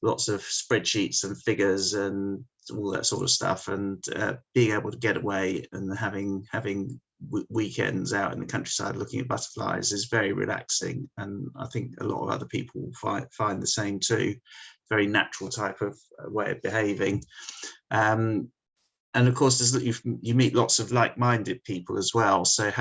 Lots of spreadsheets and figures and all that sort of stuff, and being able to get away and having weekends out in the countryside looking at butterflies is very relaxing, and I think a lot of other people find the same too. Very natural type of way of behaving. And of course, you meet lots of like-minded people as well. So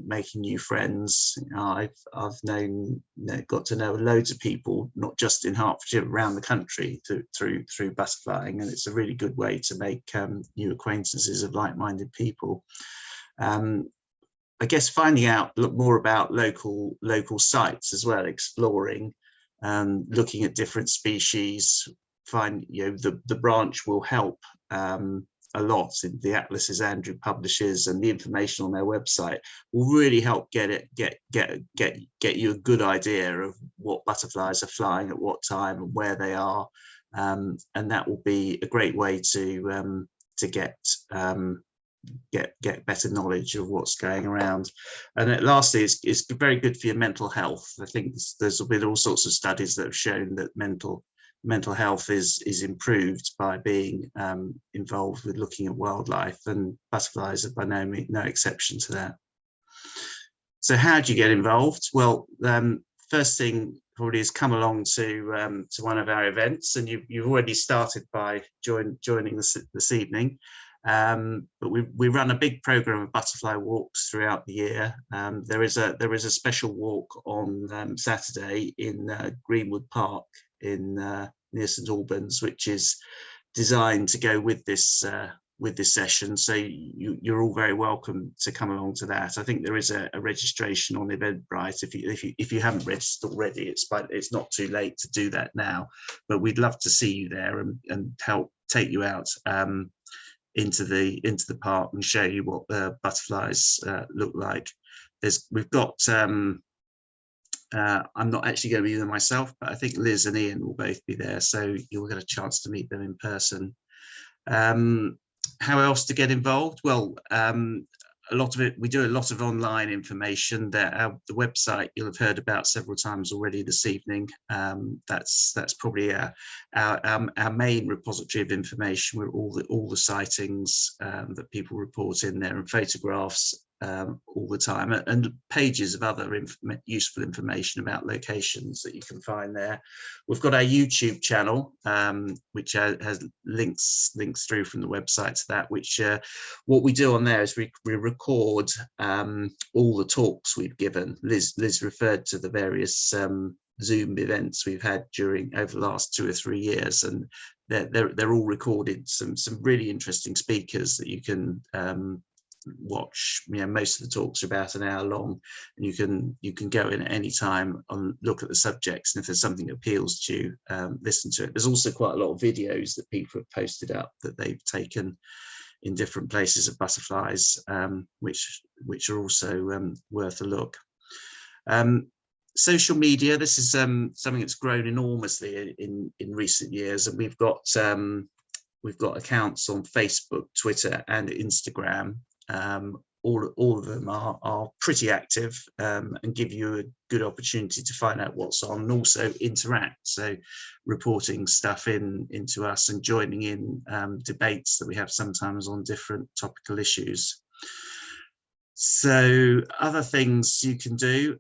making new friends, I've got to know loads of people, not just in Hertfordshire, but around the country through butterflying, and it's a really good way to make new acquaintances of like-minded people. I guess finding out more about local sites as well, exploring, looking at different species. The branch will help a lot. In the atlases Andrew publishes and the information on their website will really help get you a good idea of what butterflies are flying at what time and where they are, and that will be a great way to get better knowledge of what's going around. And lastly, it's very good for your mental health. I think there's been all sorts of studies that have shown that mental health is improved by being involved with looking at wildlife, and butterflies are by no exception to that. So how do you get involved? Well, first thing probably is come along to one of our events, and you've already started by joining this evening. But we run a big program of butterfly walks throughout the year. There is a special walk on Saturday in Greenwood Park near St Albans, which is designed to go with this session. So you're all very welcome to come along to that. I think there is a registration on Eventbrite. If you haven't registered already, it's not too late to do that now. But we'd love to see you there and help take you out into the park and show you what the butterflies look like. We've got I'm not actually going to be there myself, but I think Liz and Ian will both be there, so you'll get a chance to meet them in person. How else to get involved? Well, a lot of it, we do a lot of online information. The website you'll have heard about several times already this evening. That's probably our main repository of information, with all the sightings that people report in there, and photographs all the time, and pages of other useful information about locations that you can find there. We've got our YouTube channel, which has links through from the website to that, which what we do on there is we record all the talks we've given. Liz referred to the various Zoom events we've had over the last 2 or 3 years, and they're all recorded. Some really interesting speakers that you can watch. Most of the talks are about an hour long, and you can go in at any time and look at the subjects, and if there's something that appeals to you, listen to it. There's also quite a lot of videos that people have posted up that they've taken in different places of butterflies, which are also worth a look. Social media, this is something that's grown enormously in recent years, and we've got accounts on Facebook, Twitter and Instagram. All of them are pretty active, and give you a good opportunity to find out what's on, and also interact, so reporting stuff into us and joining in debates that we have sometimes on different topical issues. So other things you can do,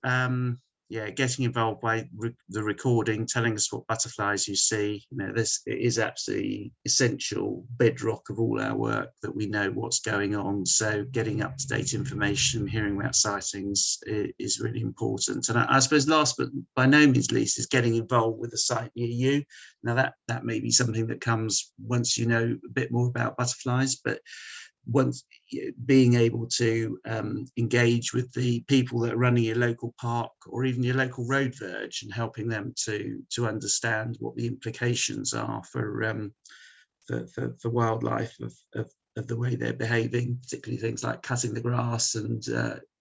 getting involved by the recording, telling us what butterflies you see. This is absolutely essential bedrock of all our work, that we know what's going on. So getting up-to-date information, hearing about sightings is really important. And I suppose last but by no means least is getting involved with the site near you. Now that may be something that comes once you know a bit more about butterflies, but once being able to engage with the people that are running your local park or even your local road verge, and helping them to understand what the implications are for wildlife of the way they're behaving, particularly things like cutting the grass and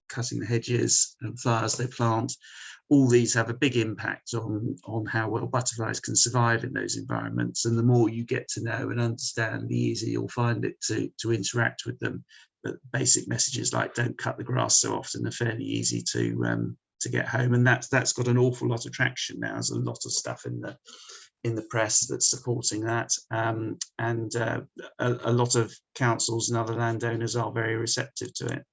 cutting the hedges and flowers they plant. All these have a big impact on how well butterflies can survive in those environments. And the more you get to know and understand, the easier you'll find it to interact with them. But basic messages like don't cut the grass so often are fairly easy to get home. And that's got an awful lot of traction now. There's a lot of stuff in the press that's supporting that. And a lot of councils and other landowners are very receptive to it.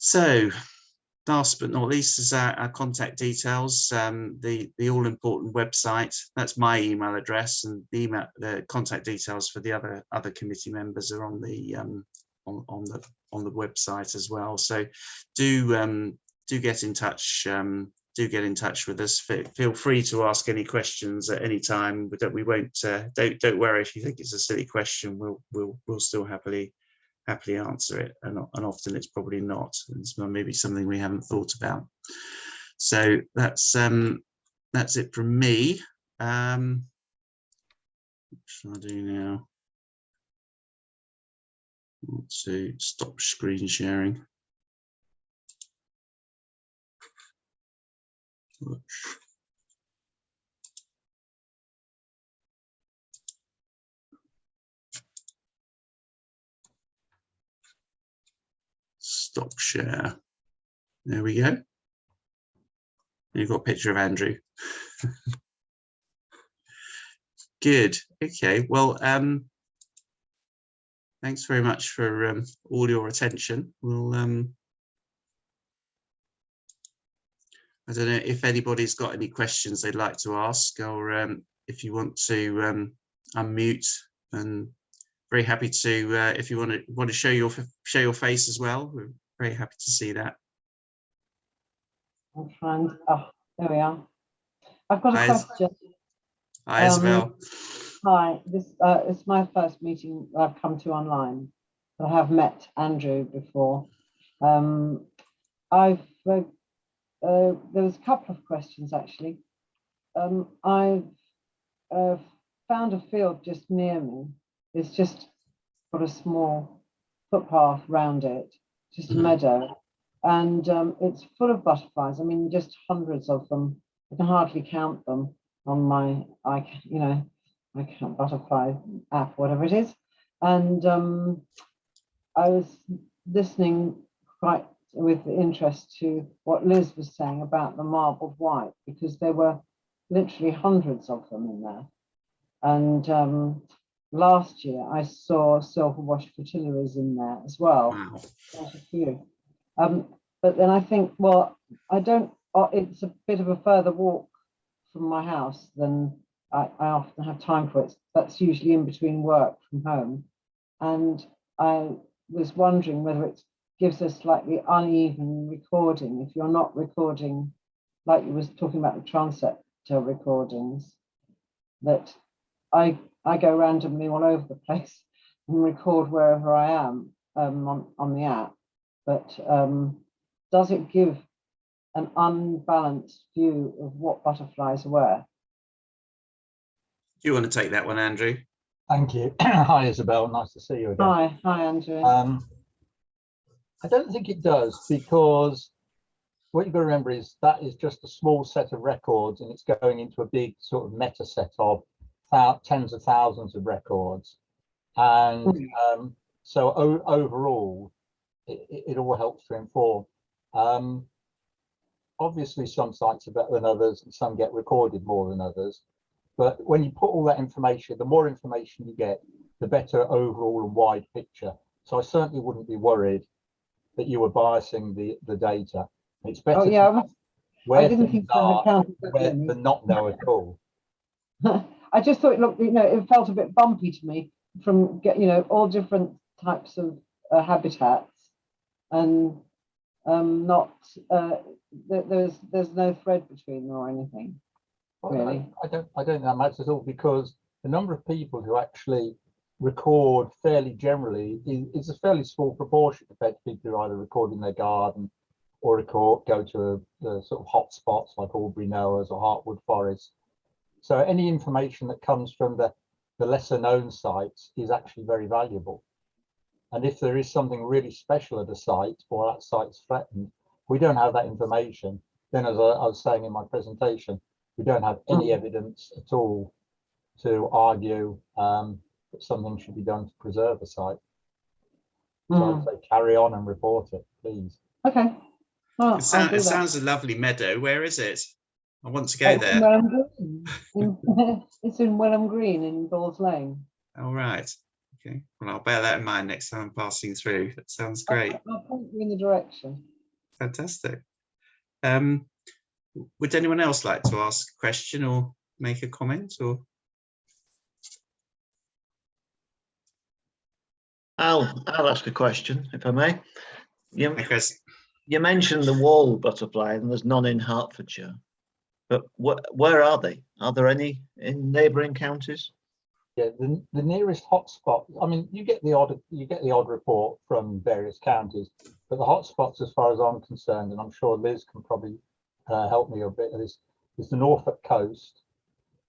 So, last but not least is our contact details, the all-important website. That's my email address, and the contact details for the other committee members are on the website as well. So do get in touch. Do get in touch with us. Feel free to ask any questions at any time. But we won't. Don't worry if you think it's a silly question. We'll still happily answer it, and often it's probably not. It's maybe something we haven't thought about. So that's it from me. What shall I do now? I want to stop screen sharing. Stop share. There we go. You've got a picture of Andrew. Good. Okay. Well, thanks very much for all your attention. We'll. I don't know if anybody's got any questions they'd like to ask, or if you want to unmute, and very happy to if you want to show your face as well. We're very happy to see that. I'll try and there we are. I've got a question. Hi, Isabel. Hi, this is my first meeting I've come to online, but I have met Andrew before. There was a couple of questions actually. I've found a field just near me. It's just got a small footpath round it, just a meadow. and it's full of butterflies. I mean, just hundreds of them. I can hardly count them on my iCount butterfly app, whatever it is. And I was listening quite with interest to what Liz was saying about the marbled white, because there were literally hundreds of them in there. And last year I saw silver wash fritillaries in there as well. Wow. Quite a few. But then I think, well, it's a bit of a further walk from my house than I often have time for. It. That's usually in between work from home. And I was wondering whether it gives a slightly uneven recording if you're not recording, like you was talking about the transector recordings, that I go randomly all over the place and record wherever I am on the app. But does it give an unbalanced view of what butterflies were? Do you want to take that one, Andrew? Thank you. Hi, Isabel. Nice to see you again. Hi, Andrew. I don't think it does, because what you've got to remember is that is just a small set of records, and it's going into a big sort of meta set of tens of thousands of records. And so overall, it all helps to inform. Obviously, some sites are better than others, and some get recorded more than others. But when you put all that information, the more information you get, the better overall and wide picture. So I certainly wouldn't be worried that you were biasing the data. It's better to know where things are than not know at all. I just thought it looked, it felt a bit bumpy to me from, all different types of habitats, and not there's no thread between them or anything. Really, I don't think that matters at all, because the number of people who actually record fairly generally is a fairly small proportion compared to people who either record in their garden or go to the sort of hot spots like Albury Knowers or Hartwood Forest. So any information that comes from the lesser known sites is actually very valuable. And if there is something really special at a site, or that site's threatened, we don't have that information, then, as I was saying in my presentation, we don't have any evidence at all to argue that something should be done to preserve a site. So I'd say carry on and report it, please. Okay. Well, It sounds a lovely meadow. Where is it? I want to go there. It's in Welham Green in Balls Lane. All right. Okay. Well, I'll bear that in mind next time I'm passing through. That sounds great. I'll point you in the direction. Fantastic. Would anyone else like to ask a question or make a comment? Or I'll ask a question, if I may. You mentioned the wall butterfly, and there's none in Hertfordshire. But where are they? Are there any in neighbouring counties? Yeah, the nearest hotspot. I mean, you get the odd report from various counties, but the hotspots, as far as I'm concerned, and I'm sure Liz can probably help me a bit, is the Norfolk coast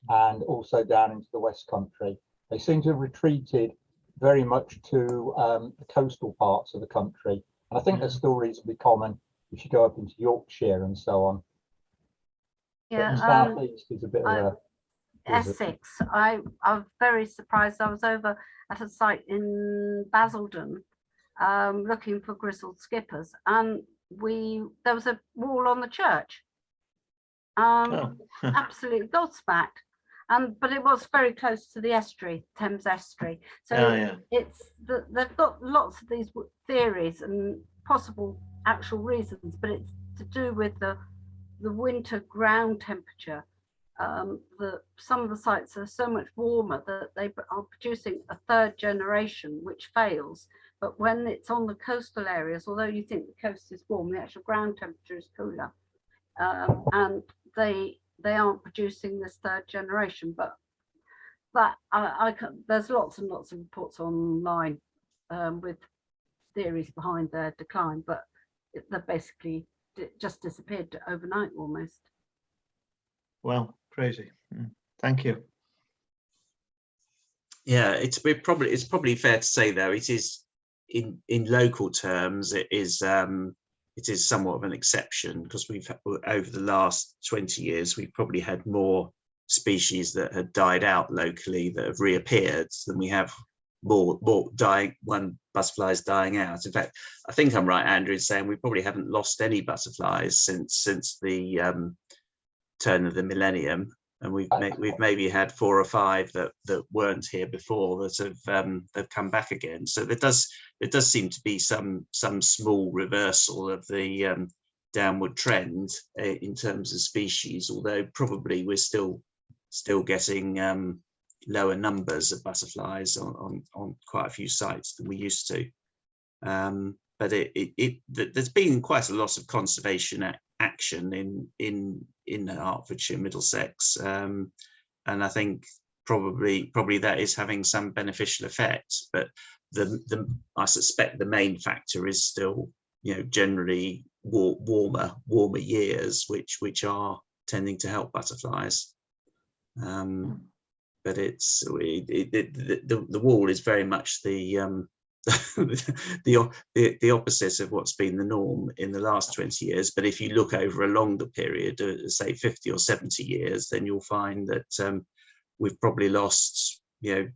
and also down into the West Country. They seem to have retreated very much to the coastal parts of the country, and I think that's still reasonably common if you go up into Yorkshire and so on. Yeah, South East is a bit of a Essex. I was very surprised. I was over at a site in Basildon looking for grizzled skippers, and there was a wall on the church. Absolutely gobsmacked. But it was very close to the estuary, Thames estuary. So they've got lots of these theories and possible actual reasons, but it's to do with the winter ground temperature. Some of the sites are so much warmer that they are producing a third generation, which fails. But when it's on the coastal areas, although you think the coast is warm, the actual ground temperature is cooler, and they aren't producing this third generation. But that there's lots and lots of reports online with theories behind their decline, but they basically just disappeared overnight almost. Well, crazy. Thank you. yeah, it's probably fair to say though it is in local terms it is it is somewhat of an exception, because we've over the last 20 years we've probably had more species that had died out locally that have reappeared than we have more butterflies dying out. In fact, I think I'm right, Andrew, in saying we probably haven't lost any butterflies since the turn of the millennium, and we've maybe had 4 or 5 that weren't here before that have come back again. So there does seem to be some small reversal of the downward trend in terms of species, although probably we're still getting lower numbers of butterflies on quite a few sites than we used to. But there's been quite a lot of conservation action in Hertfordshire, Middlesex, and I think probably that is having some beneficial effect. But I suspect the main factor is still, generally warmer years, which are tending to help butterflies. But the wall is very much the opposite of what's been the norm in the last 20 years. But if you look over a longer period, say 50 or 70 years, then you'll find that we've probably lost, at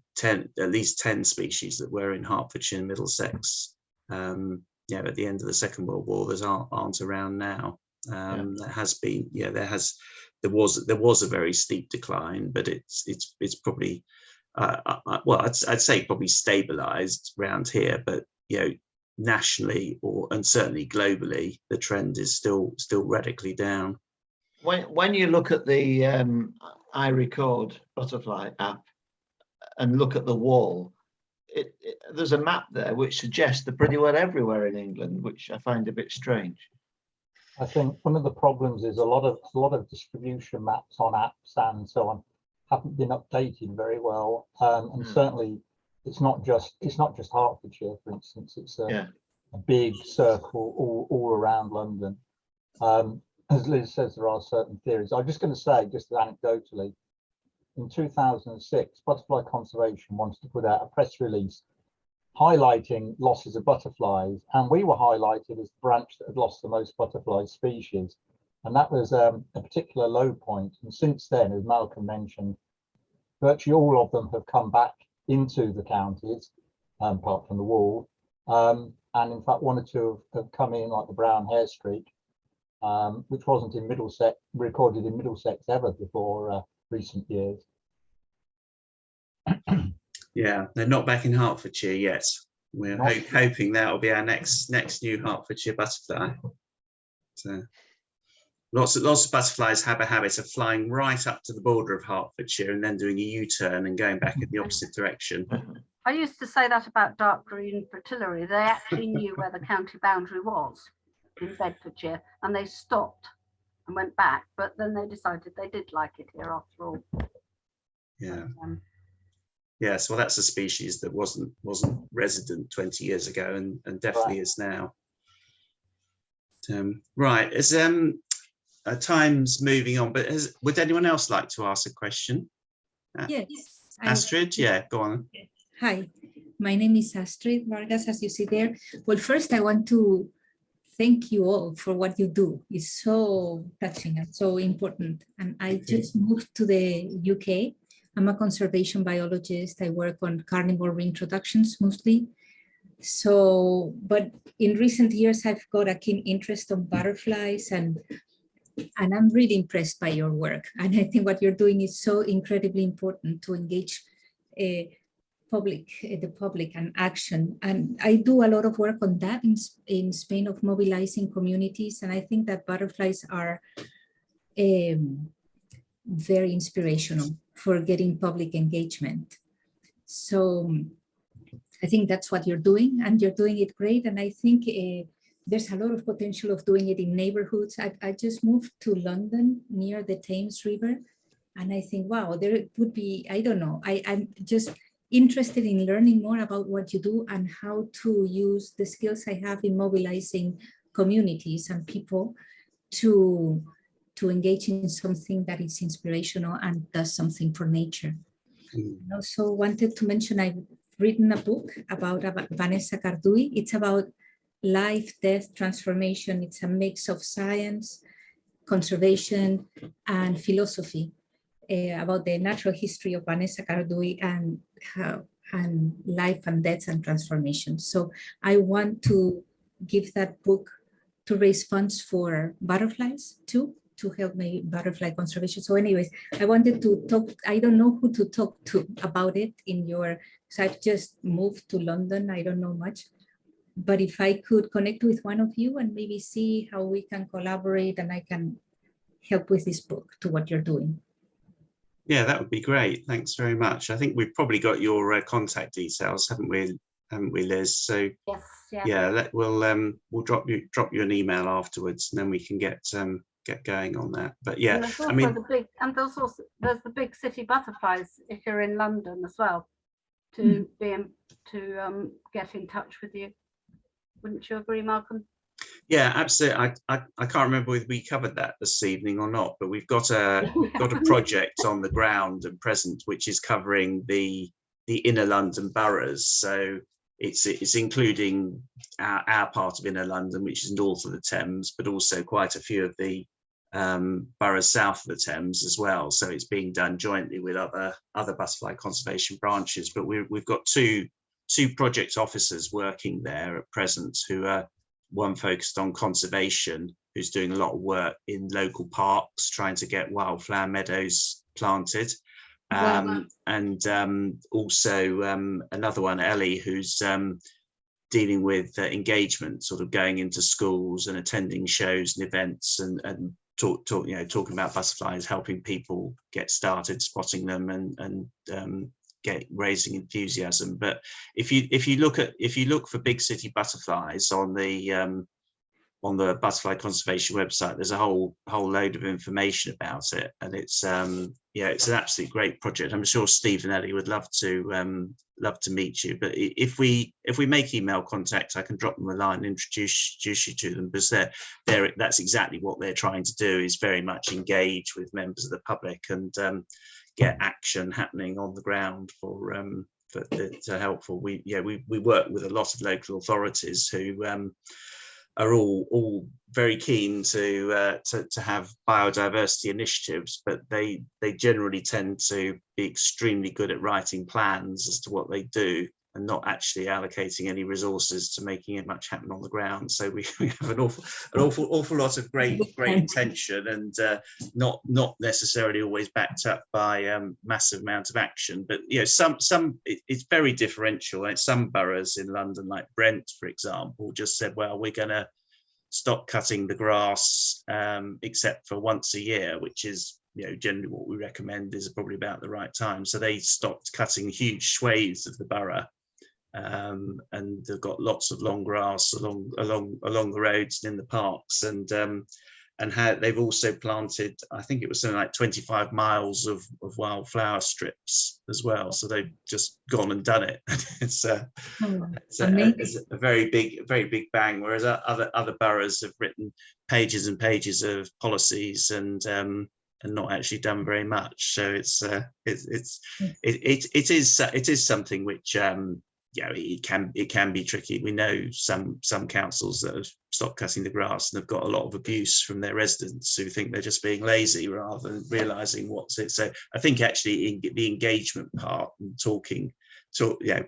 least 10 species that were in Hertfordshire and Middlesex. At the end of the Second World War, those aren't around now. There has been, there was a very steep decline, but it's probably I'd say probably stabilized around here, but nationally and certainly globally, the trend is still radically down. When you look at the iRecord butterfly app and look at the wall, there's a map there which suggests they're pretty well everywhere in England, which I find a bit strange. I think one of the problems is a lot of distribution maps on apps and so on haven't been updated very well, and certainly it's not just Hertfordshire, for instance. It's a big circle all around London. As Liz says, there are certain theories. I'm just going to say, just anecdotally, in 2006, Butterfly Conservation wanted to put out a press release highlighting losses of butterflies, and we were highlighted as the branch that had lost the most butterfly species, and that was a particular low point. And since then, as Malcolm mentioned, virtually all of them have come back into the counties, apart from the wall, and in fact 1 or 2 have come in, like the brown hair streak, which wasn't in Middlesex, recorded in Middlesex ever before recent years. Yeah, they're not back in Hertfordshire yet. We're hoping that will be our next new Hertfordshire butterfly. So lots of butterflies have a habit of flying right up to the border of Hertfordshire and then doing a U-turn and going back in the opposite direction. I used to say that about dark green fritillary. They actually knew where the county boundary was in Bedfordshire, and they stopped and went back, but then they decided they did like it here after all. Yeah. Yes, well, that's a species that wasn't resident 20 years ago and definitely is now. Right, as time's moving on, but would anyone else like to ask a question? Yes. Astrid, yeah, go on. Hi, my name is Astrid Vargas, as you see there. Well, first I want to thank you all for what you do. It's so touching and so important. And I just moved to the UK. I'm a conservation biologist. I work on carnivore reintroductions mostly. So, but in recent years, I've got a keen interest on butterflies, and I'm really impressed by your work. And I think what you're doing is so incredibly important to engage the public and action. And I do a lot of work on that in Spain, of mobilizing communities. And I think that butterflies are very inspirational for getting public engagement. So I think that's what you're doing, and you're doing it great. And I think there's a lot of potential of doing it in neighborhoods. I just moved to London near the Thames River, and I think, wow, there would be, I don't know, I'm just interested in learning more about what you do and how to use the skills I have in mobilizing communities and people to engage in something that is inspirational and does something for nature. I also wanted to mention I've written a book about Vanessa Cardui. It's about life, death, transformation. It's a mix of science, conservation, and philosophy about the natural history of Vanessa Cardui and life and death and transformation. So I want to give that book to raise funds for butterflies too, to help my butterfly conservation. So anyways, I wanted to talk, I don't know who to talk to about it in your, so I've just moved to London, I don't know much, but if I could connect with one of you and maybe see how we can collaborate and I can help with this book to what you're doing. Yeah, that would be great. Thanks very much. I think we've probably got your contact details, haven't we, Liz? So Yes, yeah. yeah, we'll drop you an email afterwards, and then we can get going on that. But yeah, and there's also I mean, there's the big city butterflies if you're in London as well, to get in touch with you. Wouldn't you agree, Malcolm? Yeah, absolutely. I can't remember whether we covered that this evening or not, but we've got a project on the ground at present which is covering the inner London boroughs. So it's including our part of inner London, which is north of the Thames, but also quite a few of the boroughs south of the Thames as well. So it's being done jointly with other butterfly conservation branches. But we've got two project officers working there at present who are, one focused on conservation, who's doing a lot of work in local parks, trying to get wildflower meadows planted. Wow. And also another one, Ellie, who's dealing with engagement, sort of going into schools and attending shows and events and talking about butterflies, helping people get started spotting them and raising enthusiasm. But if you look for big city butterflies on the butterfly conservation website, there's a whole load of information about it, and it's it's an absolutely great project. I'm sure Steve and Ellie would love to meet you, but if we make email contact, I can drop them a line and introduce you to them, because that's exactly what they're trying to do, is very much engage with members of the public and get action happening on the ground to helpful. We work with a lot of local authorities who are all very keen to have biodiversity initiatives, but they generally tend to be extremely good at writing plans as to what they do and not actually allocating any resources to making it much happen on the ground. So we have an awful lot of great intention, and not necessarily always backed up by massive amount of action. But it's very differential. Like some boroughs in London, like Brent, for example, just said, well, we're going to stop cutting the grass except for once a year, which is generally what we recommend is probably about the right time. So they stopped cutting huge swathes of the borough. And they've got lots of long grass along the roads and in the parks, and they've also planted, I think it was something like 25 miles of wildflower strips as well. So they've just gone and done it. It's a very big bang. Whereas other boroughs have written pages and pages of policies and not actually done very much. So it is something which it can be tricky. We know some councils that have stopped cutting the grass and have got a lot of abuse from their residents who think they're just being lazy rather than realising what's it. So I think actually in the engagement part and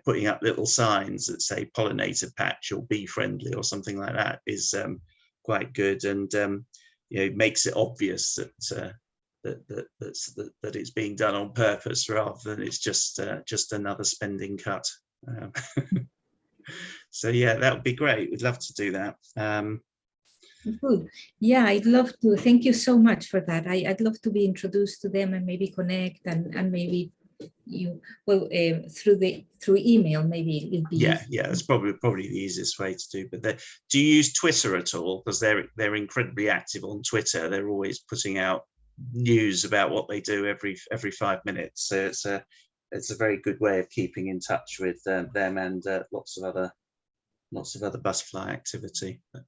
putting up little signs that say pollinator patch or bee friendly or something like that is quite good, and makes it obvious that it's being done on purpose rather than it's just another spending cut. So yeah, that would be great. We'd love to do that. Good. Yeah, I'd love to. Thank you so much for that. I'd love to be introduced to them and maybe connect and maybe through email maybe it'll be that's probably the easiest way to do. But do you use Twitter at all? Because they're incredibly active on Twitter. They're always putting out news about what they do every 5 minutes. So it's a very good way of keeping in touch with them and lots of other butterfly activity. But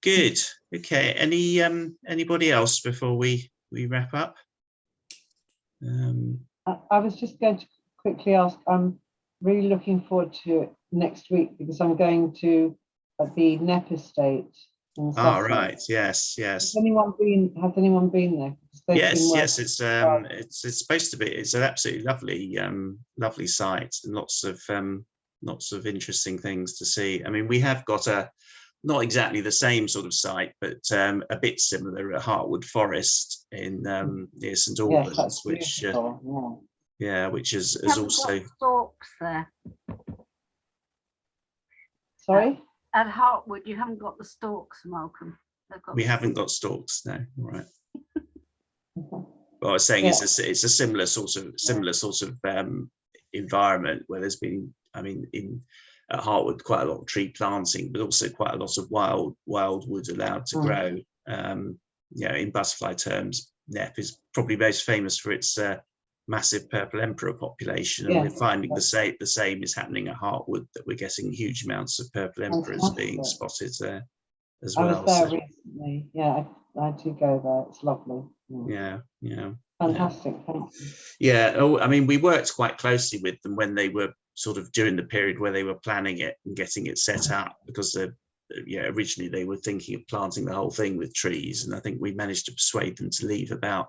good. Okay. Anybody else before we wrap up? I was just going to quickly ask. I'm really looking forward to it next week because I'm going to at the Knepp estate in Ah, Sussex. right. Yes. Has anyone been there? Yes. It's supposed to be. It's an absolutely lovely site, and lots of interesting things to see. I mean, we have got not exactly the same sort of site, but a bit similar at Hartwood Forest in near St Albans, which which is also stalks there. Sorry? At Hartwood, you haven't got the stalks, Malcolm. We haven't got stalks, no. All right. What I was saying is it's a similar sort of environment where there's been, I mean, at Hartwood, quite a lot of tree planting, but also quite a lot of wild wood allowed to grow. In butterfly terms, Knepp is probably most famous for its massive purple emperor population, and we're finding the same is happening at Hartwood, that we're getting huge amounts of purple emperors being spotted there as well. I was there recently. Yeah, I do go there. It's lovely. Yeah. Fantastic. Thank you. Yeah. Oh, I mean, we worked quite closely with them when they were sort of during the period where they were planning it and getting it set up, because originally they were thinking of planting the whole thing with trees, and I think we managed to persuade them to leave about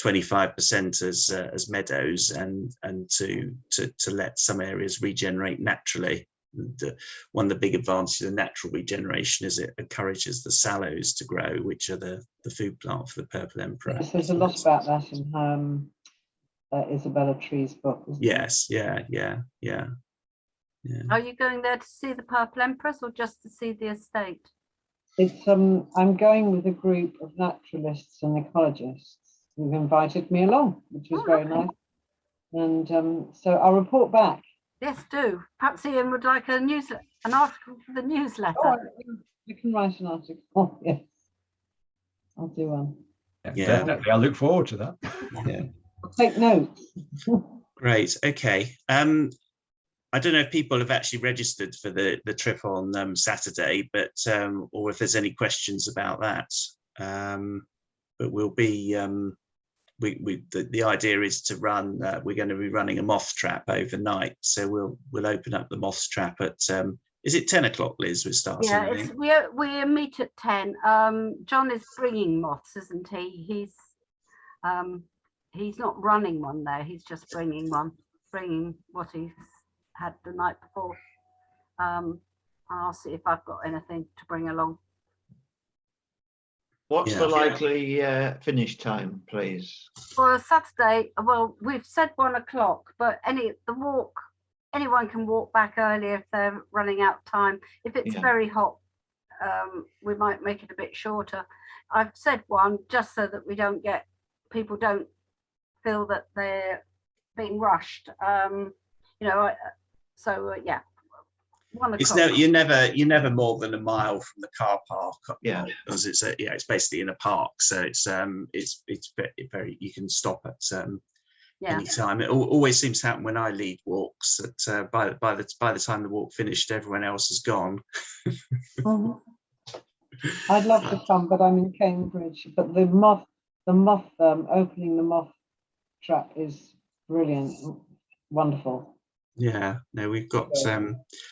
25% as meadows and to let some areas regenerate naturally. One of the big advantages of natural regeneration is it encourages the sallows to grow, which are the food plant for the purple emperor. Yes, there's a lot about that in Isabella Tree's book. Yes, yeah. Are you going there to see the purple empress or just to see the estate? It's I'm going with a group of naturalists and ecologists who've invited me along, which was very nice. And so I'll report back. Yes, do. Perhaps Ian would like an article for the newsletter. Oh, you can write an article. Yes, I'll do one. Yeah, definitely. I look forward to that. Yeah. I'll take notes. Great. Okay. I don't know if people have actually registered for the trip on Saturday, but or if there's any questions about that. But we'll be the idea is to run. We're going to be running a moth trap overnight, so we'll open up the moth trap at. Is it 10 o'clock, Liz? We're starting. Yeah, we meet at 10. John is bringing moths, isn't he? He's not running one there. He's just bringing what he's had the night before. I'll see if I've got anything to bring along. What's the likely finish time, please? For Saturday, well, we've said 1 o'clock, but anyone can walk back earlier if they're running out of time. If it's very hot, we might make it a bit shorter. I've said 1 just so that people don't feel that they're being rushed. Yeah. 1 o'clock. You're never more than a mile from the car park. Because it's basically in a park, so it's very you can stop at any time. It always seems to happen when I lead walks that by the time the walk finished, everyone else is gone. I'd love to come, but I'm in Cambridge. But the moth opening the moth trap is brilliant, wonderful. Yeah, no, we've got.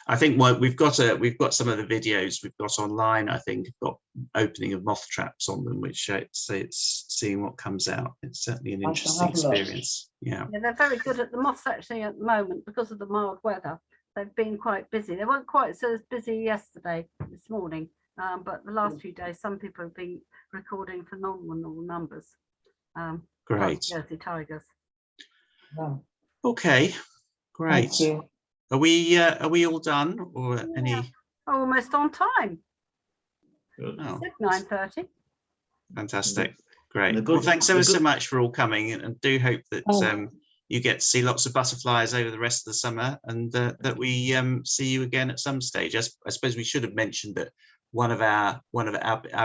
I think we've got some of the videos we've got online. I think have got opening of moth traps on them, which it's seeing what comes out. It's certainly an interesting experience. Yeah, they're very good at the moths actually at the moment because of the mild weather. They've been quite busy. They weren't quite so busy this morning, but the last few days, some people have been recording phenomenal numbers. Great. Jersey tigers. Wow. Okay. Great. Are we all done, or any? Almost on time. Oh. 9:30. Fantastic. Great. Well, thanks ever so much for all coming, and do hope that you get to see lots of butterflies over the rest of the summer, and that we see you again at some stage. I suppose we should have mentioned that one of our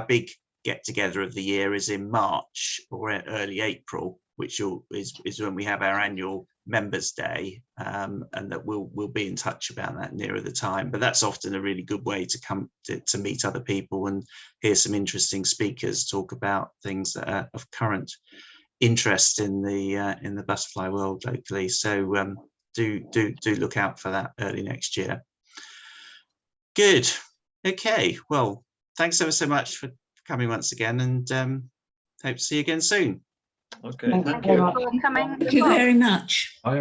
big get together of the year is in March or early April, which is when we have our annual Members Day, and that we'll be in touch about that nearer the time. But that's often a really good way to come to meet other people and hear some interesting speakers talk about things that are of current interest in the butterfly world locally. So do look out for that early next year. Good. Okay, well, thanks ever so much for coming once again, and hope to see you again soon. Okay, Thank you thank very you. much. For coming. Thank you very much. Bye, everyone.